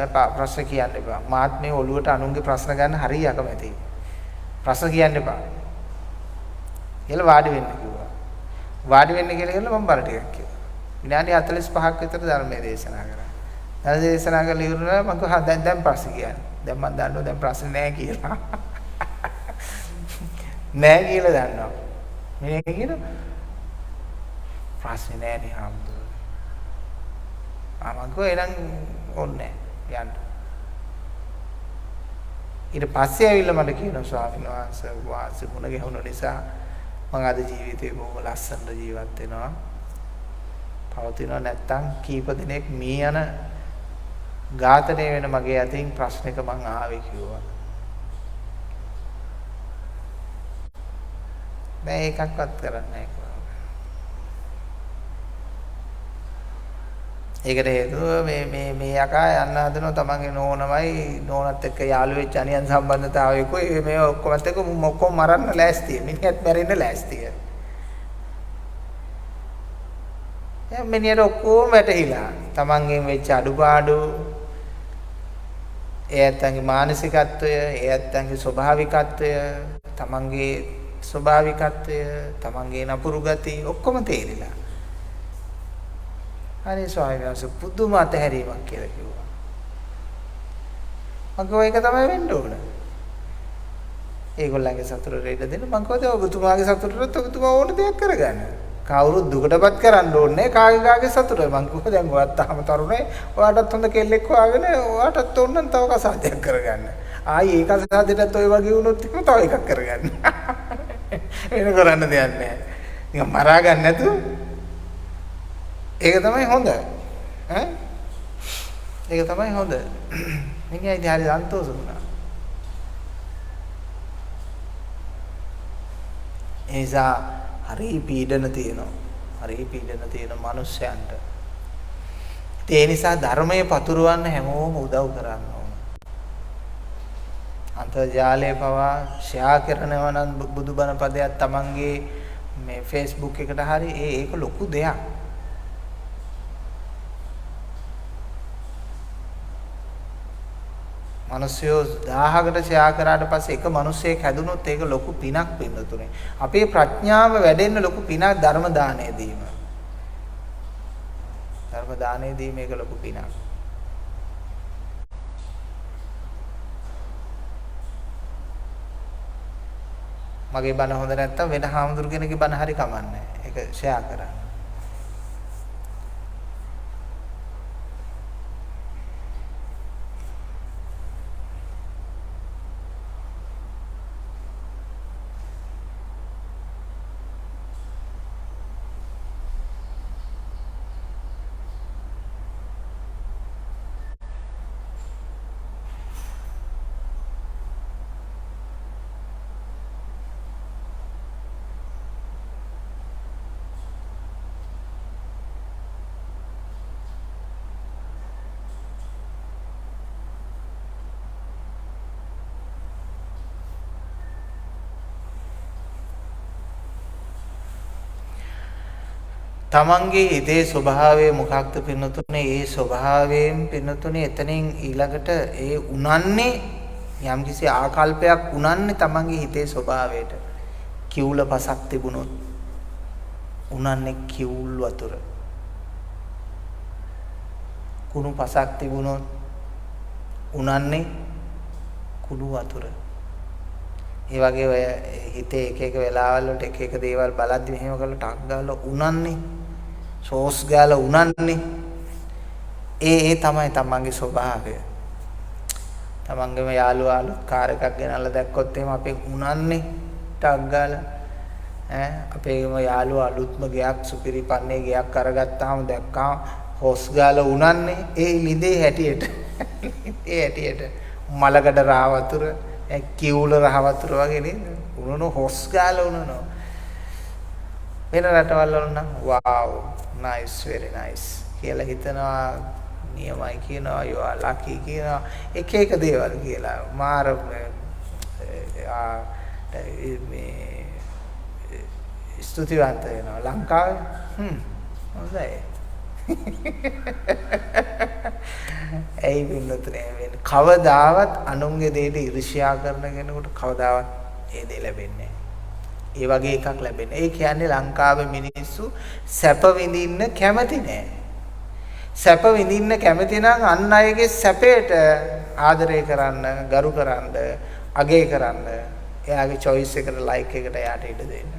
Speaker 1: එපා ප්‍රශ්න කියන්න එපා. මාත් මේ ඔළුවට අනුන්ගේ ප්‍රශ්න ගන්න හරිය අකමැතියි. ප්‍රශ්න කියන්න එපා. කියලා වාඩි වෙන්න කිව්වා. වාඩි වෙන්න කියලා මම බර ටිකක් කිව්වා. විනාඩි 45ක් විතර ධර්මයේ දේශනා කරා. ධර්ම දේශනා කරලා ඉවරලා මම කිව්වා දැන් ප්‍රශ්න කියන්න. දැන් මම දන්නවා දැන් ප්‍රශ්න නැහැ කියලා. නැහැ කියලා දන්නවා. මේ කියන ප්‍රශ්න නැහැ නේ හම්දුනේ. මම කිව්වා එහෙනම් ඕනේ යන්න. ඊට පස්සේ ඇවිල්ලා මට කියනවා ස්වාමීන් වහන්සේ වාසි ගුණ ගැහුණ නිසා මම අද ජීවිතේ බොහොම ලස්සනට ජීවත් වෙනවා. පවතිනවා නැත්තම් කීප දිනක් මේ යන ඝාතනය වෙන මගේ අතින් ප්‍රශ්නයක මං ආවේ කිව්වා. දැන් එකක්වත් කරන්නේ නැහැ කිව්වා. ඒකට හේතුව මේ යකා යන්න හදනවා තමන්ගේ නෝනමයි නෝනත් එක්ක යාළු වෙච්ච අනියන් සම්බන්ධතාවයකෝ මේ ඔක්කොමත් එක්ක ඔක්කොම මරන්න ලෑස්තියි. මිනිහත් මැරෙන්න ලෑස්තියි. දැන් මිනිහට ඔක්කොම වැටහිලා තමන්ගෙන් වෙච්ච අඩුපාඩු ඒ ඇත්තන්ගේ මානසිකත්වය, ඒ ඇත්තන්ගේ ස්වභාවිකත්වය, තමන්ගේ ස්වභාවිකත්වය, තමන්ගේ නපුරු ගති ඔක්කොම තේරිලා. හරි ස්වාමීන් වහන්සේ පුදුම අතහැරීමක් කියලා කිව්වා. මම කිව්වා ඒක තමයි වෙන්න ඕන. ඒගොල්ලන්ගේ සතුටට ඉඩ දෙන්න. මම කිව්වා ඔබතුමාගේ සතුටට ඔබතුමා ඕන දෙයක් කරගන්න. කවුරුත් දුකටපත් කරන්න ඕනේ කාගේ සතුට. මං කිව්වා දැන් ඔයත් තාම තරුණයි. ඔයාටත් හොඳ කෙල්ලෙක් හොයාගෙන ඔයාටත් ඕන නම් තව කසාදයක් කරගන්න. ආයි ඒක කසාදෙටත් ඔය වගේ වුණොත් තව එකක් කරගන්න. වෙන කරන්න දෙයක් නැහැ. නිකන් මරා ගන්න නැතුව. ඒක තමයි හොඳ. ඈ? ඒක තමයි හොඳ. මිනිහා ඉතින් හරි සන්තෝෂ වුණා. ඒ නිසා හරි පීඩන තියෙනවා. හරි පීඩන තියෙන මිනිස්සයන්ට. ඒ නිසා ධර්මයේ පතුරවන්න හැමෝම උදව් කරන්න ඕන. අන්තර්ජාලයේ පවා ෂෙයා කරනවා නම් බුදුබණ පදයක් තමන්ගේ මේ Facebook එකට හරි ඒක ලොකු දෙයක්. මිනිස්සු 1000කට ෂෙයා කරාට පස්සේ එක මිනිහෙක් හැදුනොත් ඒක ලොකු පිනක් පින්නතුනේ. අපේ ප්‍රඥාව වැඩෙන්න ලොකු පිනක් ධර්ම දානය දීම. ධර්ම දානය දීම ඒක ලොකු පිනක්. මගේ බණ හොඳ නැත්තම් වෙන හාමුදුරු කෙනෙක්ගේ බණ හරි කමන්නේ. ඒක ෂෙයා කරන්න. තමන්ගේ හිතේ ස්වභාවය මොකක්ද පින්නතුනේ? ඒ ස්වභාවයෙන් පින්නතුනේ එතනින් ඊළඟට ඒ උනන්නේ යම්කිසි ආකල්පයක් උනන්නේ තමන්ගේ හිතේ ස්වභාවයට. කිවුල පසක් තිබුණොත් උනන්නේ කිවුල් වතුර. කුණු පසක් තිබුණොත් උනන්නේ කුණු වතුර. ඒ වගේ ඔය හිතේ එක එක වෙලාවල් වලට එක එක දේවල් බලද්දි මෙහෙම කරලා ටක් ගාලා උනන්නේ සෝස් ගාලා උනන්නේ ඒ තමයි තමන්ගේ ස්වභාවය. තමන්ගේම යාළුවා අලුත් කාර් එකක් ගෙනල්ලා දැක්කොත් එහෙම අපේ උනන්නේ ටක් ගාලා අපේම යාළුවා අලුත්ම ගයක් සුපිරි පන්නේ ගයක් අරගත්තාම දැක්කාම හොස් ගාලා උනන්නේ ඒ ලිඳේ හැටියට. ඒ හැටියට මලකඩ රා වතුර කිවුල රහ වතුර වගේ නේද? උනන හොස් ගාලා උනනවා. වෙන රටවල් වල නම් wow nice very nice කියලා හිතනවා, නියමයි කියනවා, you are lucky කියනවා, එක එක දේවල් කියලා මාර මේ ස්තුතිවන්ත වෙනවා. ලංකාවේ හොඳයි. ඇයි වින්නතුනේ වෙන්නේ? කවදාවත් අනුන්ගේ දෙයට ඉරිෂ්‍යා කරන කෙනෙකුට කවදාවත් ඒ දේ ලැබෙන්නේ නැහැ. ඒ වගේ එකක් ලැබෙන්නේ. ඒ කියන්නේ ලංකාවේ මිනිස්සු සැප විඳින්න කැමති නෑ. සැප විඳින්න කැමති නම් අන් අයගේ සැපයට ආදරය කරන්න, ගරු කරන්න, අගය කරන්න, එයාගේ choice එකට like එකට එයාට ඉඩ දෙන්න.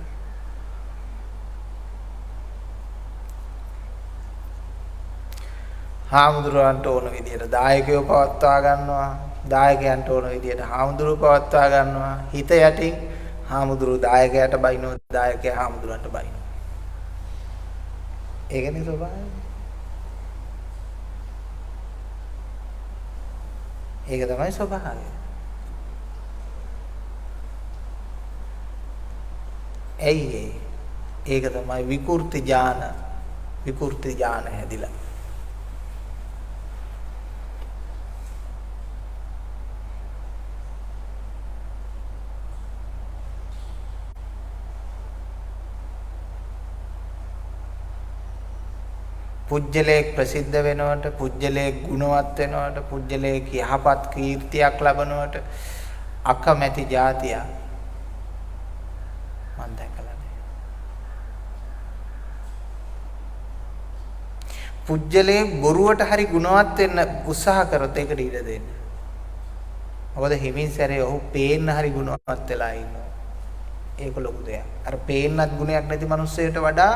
Speaker 1: හාමුදුරුවන්ට ඕන විදියට දායකයෝ පවත්වා ගන්නවා, දායකයන්ට ඕන විදියට හාමුදුරුවෝ පවත්වා ගන්නවා. හිත යටින් හාමුදුරුවෝ දායකයාට බයිනෝ, දායකයා හාමුදුරුවන්ට බයිනෝ. ඒකනේ ස්වභාවය. ඒක තමයි ස්වභාවය. ඇයි ඒක තමයි විකෘති ඥාන හැදිලා. පුජ්‍යලේක් ප්‍රසිද්ධ වෙනවට, පුජ්‍යලේක් ගුණවත් වෙනවට, පුජ්‍යලේක් යහපත් කීර්තියක් ලබනවට අකමැති જાතිය මම දැකලා නෑ. පුජ්‍යලේක් බොරුවට හරි ගුණවත් වෙන්න උත්සාහ කරොත් ඒකට ඉඩ දෙන්න. මොකද හිමින් සැරේ ඔහු පේන්න හරි ගුණවත් වෙලා ඉන්නවා. ඒක ලොකු දෙයක්. අර පේන්නත් ගුණයක් නැති මිනිස්සෙට වඩා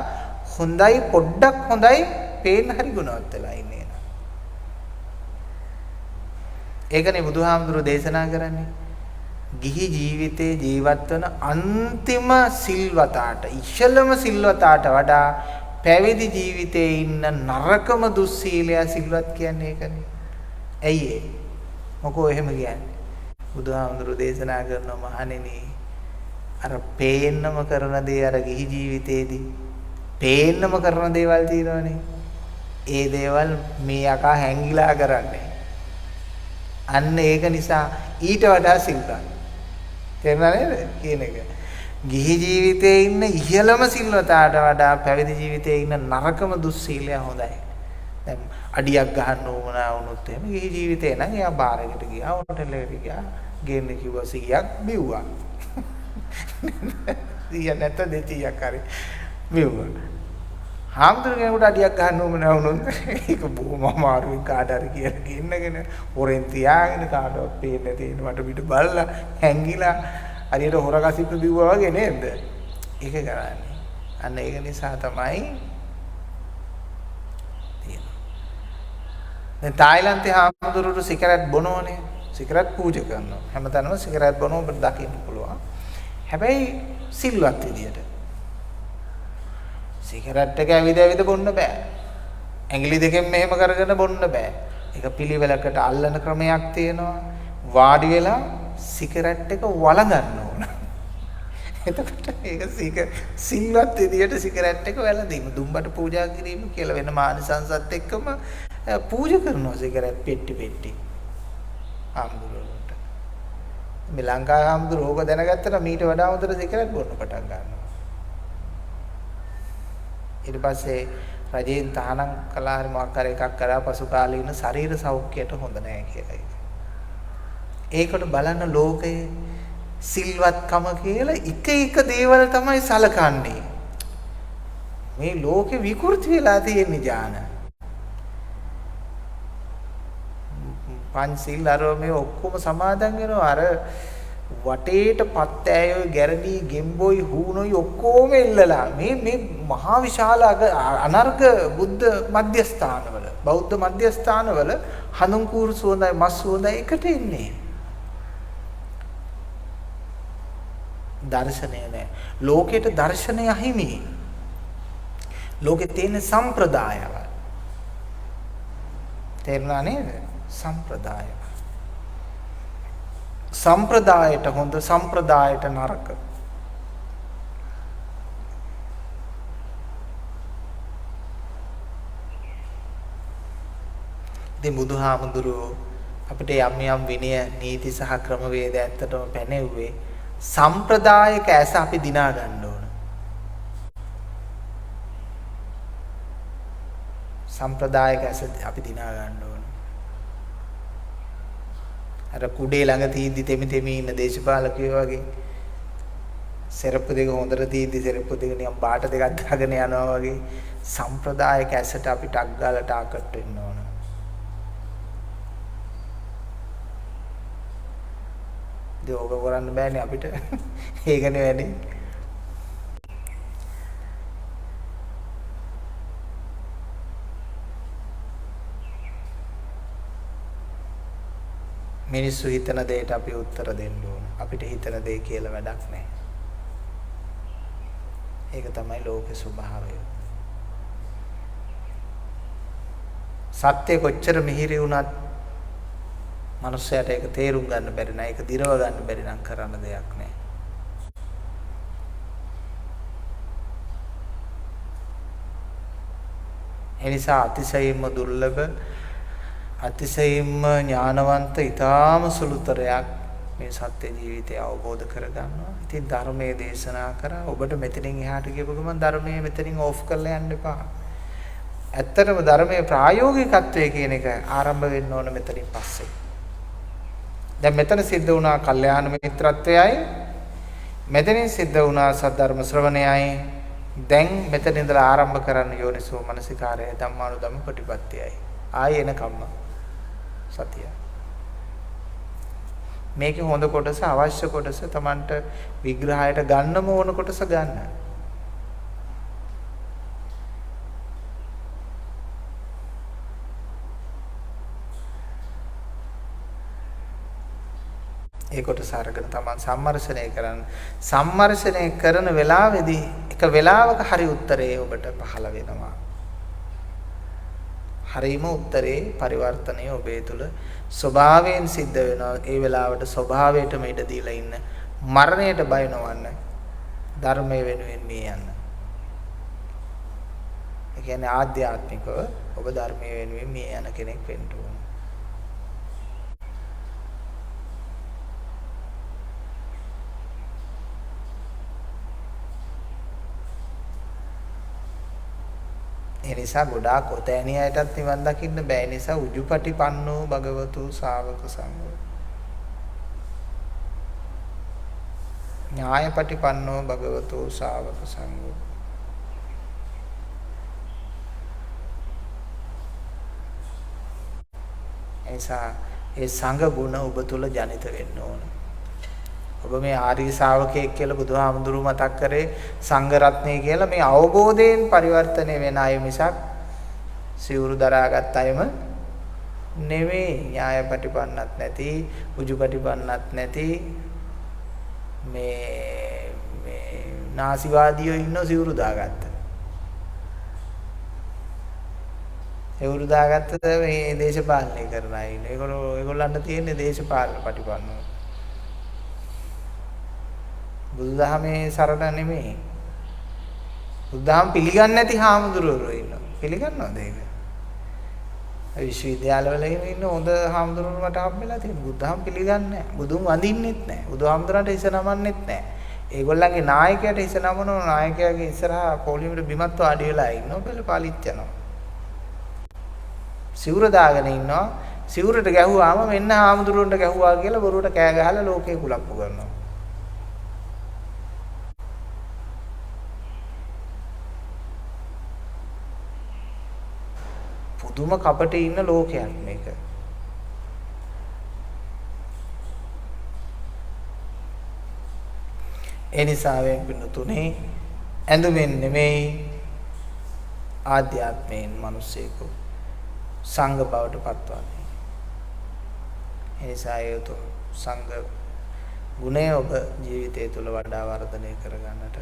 Speaker 1: හොඳයි, පොඩ්ඩක් හොඳයි පේන්න හරි ගුණවත් වෙලා ඉන්නේ නා. ඒකනේ බුදුහාමුදුරුවෝ දේශනා කරන්නේ. ගිහි ජීවිතේ ජීවත් වෙන අන්තිම සිල්වතාට, ඉහළම සිල්වතාට වඩා පැවිදි ජීවිතේ ඉන්න නරකම දුස්සීලය සිල්වත් කියන්නේ ඒකනේ. ඇයි ඒ? මොකෝ එහෙම කියන්නේ? බුදුහාමුදුරුවෝ දේශනා කරනවා මහණෙනි, අර පේන්නම කරන දේ අර ගිහි ජීවිතේදී පේන්නම කරන දේවල් තියෙනවනේ. ඒ දේවල් මේ යකා හැංගිලා කරන්නේ. අන්න ඒක නිසා ඊට වඩා සිල්වත්. තේරුණා නේද කියන එක? ගිහි ජීවිතේ ඉන්න ඉහළම සිල්වතාට වඩා පැවිදි ජීවිතේ ඉන්න නරකම දුස්සීලය හොඳයි. දැන් අඩියක් ගහන්න ඕනා වුණොත් එහෙම ගිහි ජීවිතේ නම් එයා බාර් එකට ගියා, හෝටල් එකට ගියා, ගේන්න කිව්වා 100ක් බිව්වා. 100 නැත්නම් 200ක් හරි බිව්වා. හාමුදුරුවෝ අඩියක් ගන්න ඕම නැවුනොත් ඒක බොහොම අමාරුයි. කාට හරි කියලා ගෙන්නගෙන හොරෙන් තියාගෙන කාටවත් පේන්නේ නැති මට පිට බලලා හැංගිලා හරියට හොරගසිප්ප බිව්වා වගේ නේද? ඒක කරන්නේ. අන්න ඒක නිසා තමයි තියෙන්නේ. දැන් තායිලන්තේ හාමුදුරුවෝ සිගරට් බොනෝනේ. සිගරට් පූජා කරනවා. හැමතැනම සිගරට් බොනෝ ඔබට දකින්න පුළුවන්. හැබැයි සිල්වත් විදියට. සිගරට් එක ඇවිද ඇවිද බොන්න බෑ. ඇඟිලි දෙකෙන් මෙහෙම කරගෙන බොන්න බෑ. ඒක පිළිවෙලකට අල්ලන ක්‍රමයක් තියෙනවා. වාඩි වෙලා සිගරට් එක වළඳන්න ඕන. එතකොට ඒක සිල්වත් විදියට සිගරට් එක වැළඳීම දුම්බට පූජා කිරීම කියලා වෙන මානසංසත් එක්කම පූජා කරනවා සිගරට් පෙට්ටි. ආම්දුරට. මේ ලංකාවේ ආම්දුර ඕක දැනගත්තට මීට වඩා හොඳට සිගරට් බොන්න පටන් ගන්නවා. ඊට පස්සේ රජයෙන් තහනම් කළා හරි මොකක් හරි එකක් කරා පසු කාලීන ශරීර සෞඛ්‍යයට හොඳ නැහැ කියලා. ඒකට බලන්න ලෝකයේ සිල්වත්කම කියලා එක දේවල් තමයි සලකන්නේ. මේ ලෝකේ විකෘති වෙලා තියෙන ඥාන. පංචශීල අරෝමේ ඔක්කොම සමාදන් වෙනවා. අර වටේට පත්තෑයෝ ගැරඩි ගෙම්බොයි හූනොයි ඔක්කොම එල්ලලා මේ මහා විශාල අනර්ග බුද්ධ මධ්‍යස්ථානවල බෞද්ධ මධ්‍යස්ථානවල හඳුන් කූරු සුවඳයි මස් සුවඳයි එකට එන්නේ. දර්ශනය නැහැ. ලෝකෙට දර්ශනය අහිමි. ලෝකේ තියෙන සම්ප්‍රදායව. තේරුණා නේද? සම්ප්‍රදාය. සම්ප්‍රදායට හොඳ සම්ප්‍රදායට නරක. ඉතින් බුදුහාමුදුරුවෝ අපිට යම් විනය නීති සහ ක්‍රමවේද ඇත්තටම පැනෙව්වේ සම්ප්‍රදායක ඇස අපි දිනා ගන්න ඕන. සම්ප්‍රදායක ඇස අපි දිනා ගන්න ඕන. අර කුඩේ ළඟ තීද්දි තෙමි ඉන්න දේශපාලකයෝ වගේ සෙරප්පු දෙක හොඳට තීද්දි සෙරප්පු දෙක නිකන් බාට දෙකක් දාගෙන යනවා වගේ සම්ප්‍රදායක ඇසට අපි ටක් ගාලා ටාකට් වෙන්න ඕන. ඒක කරන්න බෑනේ අපිට. ඒකනේ වැඩි. මිනිස්සු හිතන දෙයට අපි උත්තර දෙන්න ඕන. අපිට හිතන දේ කියලා වැඩක් නැහැ. ඒක තමයි ලෝකේ ස්වභාවය. සත්‍ය කොච්චර මිහිරි වුණත් මනුස්සයාට ඒක තේරුම් ගන්න බැරි නෑ. ඒක දිරව ගන්න බැරි නම් කරන්න දෙයක් නෑ. ඒ නිසා අතිශයින්ම දුර්ලභ අතිශයින්ම ඥානවන්ත ඊටාම සුළුතරයක් මේ සත්‍ය ජීවිතය අවබෝධ කරගන්නවා. ඉතින් ධර්මයේ දේශනා කරා ඔබට මෙතනින් එහාට ගියපු ගමන් ධර්මයේ මෙතනින් ඕෆ් කරලා යන්න එපා. ඇත්තටම ධර්මයේ ප්‍රායෝගිකත්වයේ කියන එක ආරම්භ වෙන්න ඕන මෙතනින් පස්සේ. දැන් මෙතන සිද්ධ වුණා කල්යාණ මිත්‍රත්වයයි මෙතනින් සිද්ධ වුණා සද්ධර්ම ශ්‍රවණයයි. දැන් මෙතන ඉඳලා ආරම්භ කරන්න යෝනිසෝ මනසිකාරය ධම්මානුධම්ම ප්‍රතිපත්තියයි. ආයේ එන කම්ම සතිය. මේකේ හොඳ කොටස අවශ්‍ය කොටස Tamanට විග්‍රහයට ගන්නම ඕන කොටස ගන්න. ඒ කොටස අරගෙන Taman සම්මර්ෂණය කරන්න. සම්මර්ෂණය කරන වෙලාවේදී එක වෙලාවක හරි උත්තරේ ඔබට පහළ වෙනවා. හරිම උත්තරේ පරිවර්තනය ඔබේ තුල ස්වභාවයෙන් සිද්ධ වෙනවා. ඒ වෙලාවට ස්වභාවයටම ඉඩ දීලා ඉන්න. මරණයට බය නොවන්න. ධර්මයේ වෙනුවෙන් මේ යන්න. ඒ කියන්නේ ආධ්‍යාත්මිකව ඔබ ධර්මයේ වෙනුවෙන් මේ යන කෙනෙක් වෙන්න ඕන. එනිසා ගොඩාක් ඔතෑනියයටත් නිවන් දකින්න බෑ. නිසා උජුපටිපන්නෝ භගවතු ශාවක සංඝෝ ඥායපටිපන්නෝ භගවතු ශාවක සංඝෝ. එනිසා ඒ සංඝ ගුණ ඔබ තුල ජනිත වෙන්න ඕන. ඔබ මේ ආර්ය ශාවකයෙක් කියලා බුදුහාමුදුරුවෝ මතක් කරේ සංඝ රත්නය කියලා මේ අවබෝධයෙන් පරිවර්තනය වෙන අය මිසක් සිවුරු දරාගත් අයම නෙවෙයි. න්‍යායපටිපන්නත් නැති, උජුපටිපන්නත් නැති මේ නාසිවාදියෝ ඉන්නෝ සිවුරු දාගත්ත. සිවුරු දාගත්ත මේ දේශපාලනය කරන අය ඉන්නේ. ඒගොල්ලන්ට තියෙන්නේ දේශපාලන පටිපන්නෝ. බුදුදහමේ සරණ නෙමෙයි. බුදුදහම පිළිගන්නේ නැති හාමුදුරුවෝ ඉන්නවා. පිළිගන්නවද ඒක? විශ්වවිද්‍යාලවල ඉන්න හොඳ හාමුදුරුවෝ මට හම්බෙලා තියෙනවා. බුදුදහම පිළිගන්නේ නැහැ. බුදුන් වඳින්නෙත් නැහැ. බුදුහාමුදුරන්ට ඉස නමන්නෙත් නැහැ. ඒගොල්ලන්ගේ නායකයාට ඉස නමනවා. නායකයාගේ ඉස්සරහා පොලිමේට බිමත් වාඩි වෙලා ඉන්නවා. බෙල පාලිත් යනවා. සිවුර දාගෙන ඉන්නවා. සිවුරට ගැහුවාම මෙන්න හාමුදුරුවන්ට ගැහුවා කියලා බොරුවට කෑ ගහලා ලෝකේ කුලප්පු කරනවා. පුදුම කපටේ ඉන්න ලෝකයක් මේක. ඒ නිසා වෙන තුනේ ඇඳුමින් නෙමෙයි ආධ්‍යාත්මයෙන් මිනිස්සෙකු සංඝ බවට පත්වන්නේ. ඒ නිසා ඒතු සංඝ ගුණය ඔබ ජීවිතය තුළ වඩා වර්ධනය කරගන්නට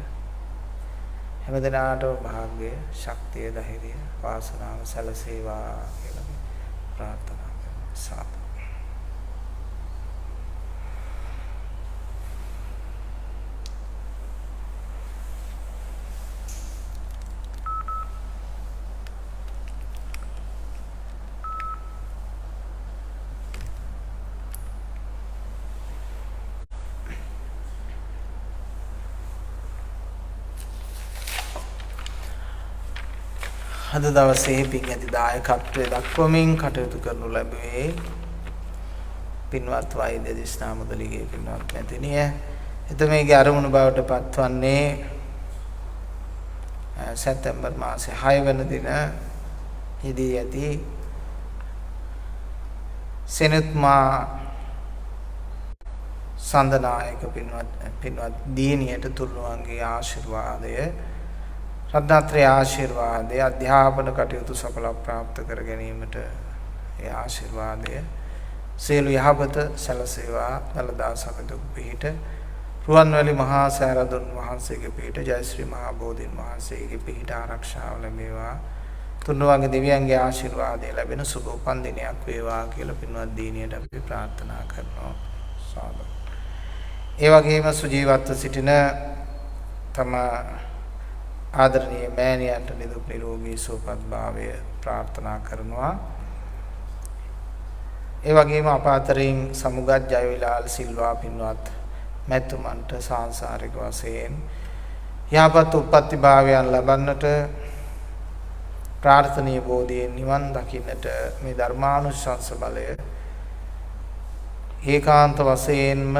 Speaker 1: හැමදෙනාටම භාග්‍ය, ශක්තිය, ධෛර්යය, වාසනාව සැලසේවා කියලා ප්‍රාර්ථනා කරනවා. සාදු. අද දවසේ පින් ඇති දායකත්වයේ දක්වමින් කටයුතු කරනු ලැබුවේ පින්වත් වෛද්‍ය දිස්නා මුදලිගේ පින්වත් මැතිණිය. එතුමියගේ අරමුණු බවට පත්වන්නේ සැප්තැම්බර් මාසේ 6 වෙනි දින හිදී ඇති සෙනත්මා සඳනායක පින්වත් දිනියට තුරුණුවන්ගේ ආශිර්වාදය රත්නත්‍රය ආශිර්වාදය අධ්‍යාපන කටයුතු සඵල ප්‍රාප්ත කර ගැනීමට ඒ ආශිර්වාදය සියලු යහපත සැලසේවා. දලදා සමිඳු පිහිට රුවන්වැලි මහා සෑරදුන් වහන්සේගේ පිහිට ජයශ්‍රී මහා බෝධීන් වහන්සේගේ පිහිට ආරක්ෂාව ලැබේවා. තුන්වන්ගේ දෙවියන්ගේ ආශිර්වාදය ලැබෙන සුබ උපන් දිනයක් වේවා කියලා පින්වත් දීනියට අපි ප්‍රාර්ථනා කරනවා. සාදු. ඒ වගේම සුජීවත්ව සිටින තම ආදරණීය මෑණියන්ට නිදුක් නිරෝගී සුවපත් භාවය ප්‍රාර්ථනා කරනවා. ඒ වගේම අප අතරින් සමුගත් ජයවිලාල් සිල්වා පින්වත් මැතුමන්ට සාංශාරික වශයෙන් යහපත් උප්පත්ති භාවයන් ලබන්නට ප්‍රාර්ථනීය බෝධියෙන් නිවන් දකින්නට මේ ධර්මානුශංස බලය ඒකාන්ත වශයෙන්ම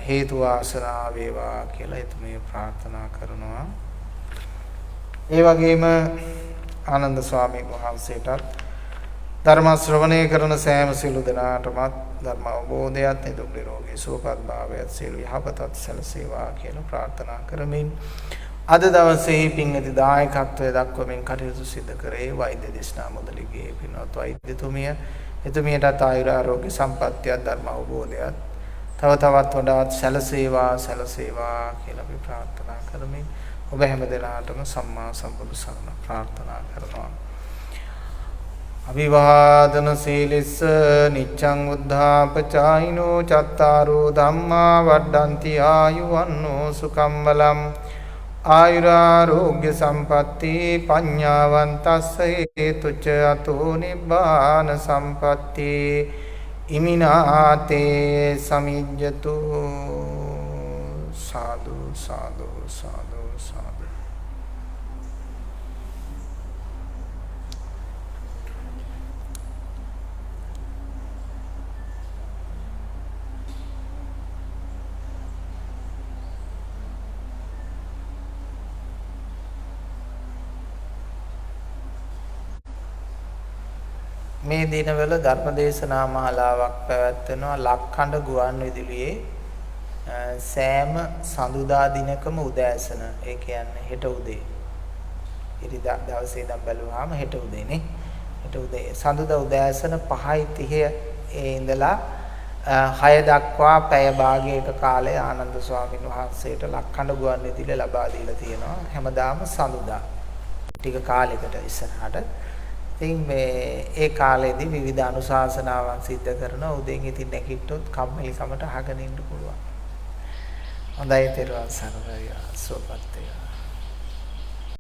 Speaker 1: හේතු වාසනා වේවා කියලා එතුමිය ප්‍රාර්ථනා කරනවා. ඒ වගේම ආනන්ද ස්වාමීන් වහන්සේටත් ධර්ම ශ්‍රවණය කරන සෑම සිළු දෙනාටමත් ධර්ම අවබෝධයත් නිදුක් නිරෝගී සුවපත් භාවයත් සියලු යහපතත් සැලසේවා කියලා ප්‍රාර්ථනා කරමින් අද දවසේ පින් ඇති දායකත්වයේ දක්වමින් කටයුතු සිදු කරේ වෛද්‍ය දේශනා මුදලිගේ පින්වත් වෛද්‍යතුමිය. එතුමියටත් ආයුර ආරෝග්‍ය සම්පන්නිය ධර්ම අවබෝධයත් තව තවත් වඩාත් සැලසේවා කියලා අපි ප්‍රාර්ථනා කරමින් ඔබ හැම දිනාටම සම්මා සම්බුදු සරණ ප්‍රාර්ථනා කරනවා. අභිවාදන සීලිස්ස නිච්ඡං උද්ධාපචායිනෝ චත්තාරෝ ධම්මා වඩ්ඩಂತಿ ආයුවන්නෝ සුඛං බලං ආයුරාෝග්‍ය සම්පatti පඤ්ඤාවන්තස්ස හේතුච අතෝ නිබ්බාන සම්පatti ඉමිනාතේ සමිජ්ජතු. සාදු සාදු සාදු සාදු. මේ දිනවල ධර්ම දේශනා මාලාවක් පැවැත්වෙනවා ලක්කඬ ගුවන් විදුලියේ සෑම සඳුදා දිනකම උදෑසන ඒ කියන්නේ හෙට උදේ ඉරිදා දවසේ ඉඳන් බැලුවාම හෙට උදේනේ හෙට උදේ සඳුදා උදෑසන 5:30 ඒ ඉඳලා 6 දක්වා පැය භාගයක කාලය ආනන්ද ස්වාමීන් වහන්සේට ලක්කඬ ගුවන්විදුලිය ලබා දීලා තියෙනවා හැමදාම සඳුදා ටික කාලයකට ඉස්සරහට ඉතින් මේ ඒ කාලේදී විවිධ අනුශාසනාවන් සිද්ධ කරන උදෙන් ඉතින් නැගිට්ටොත් කම්මැලිකමට අහගෙන ඉන්න පුළුවන්. හොඳයි තෙරුවන් සරණයි සුවපත් වේවා.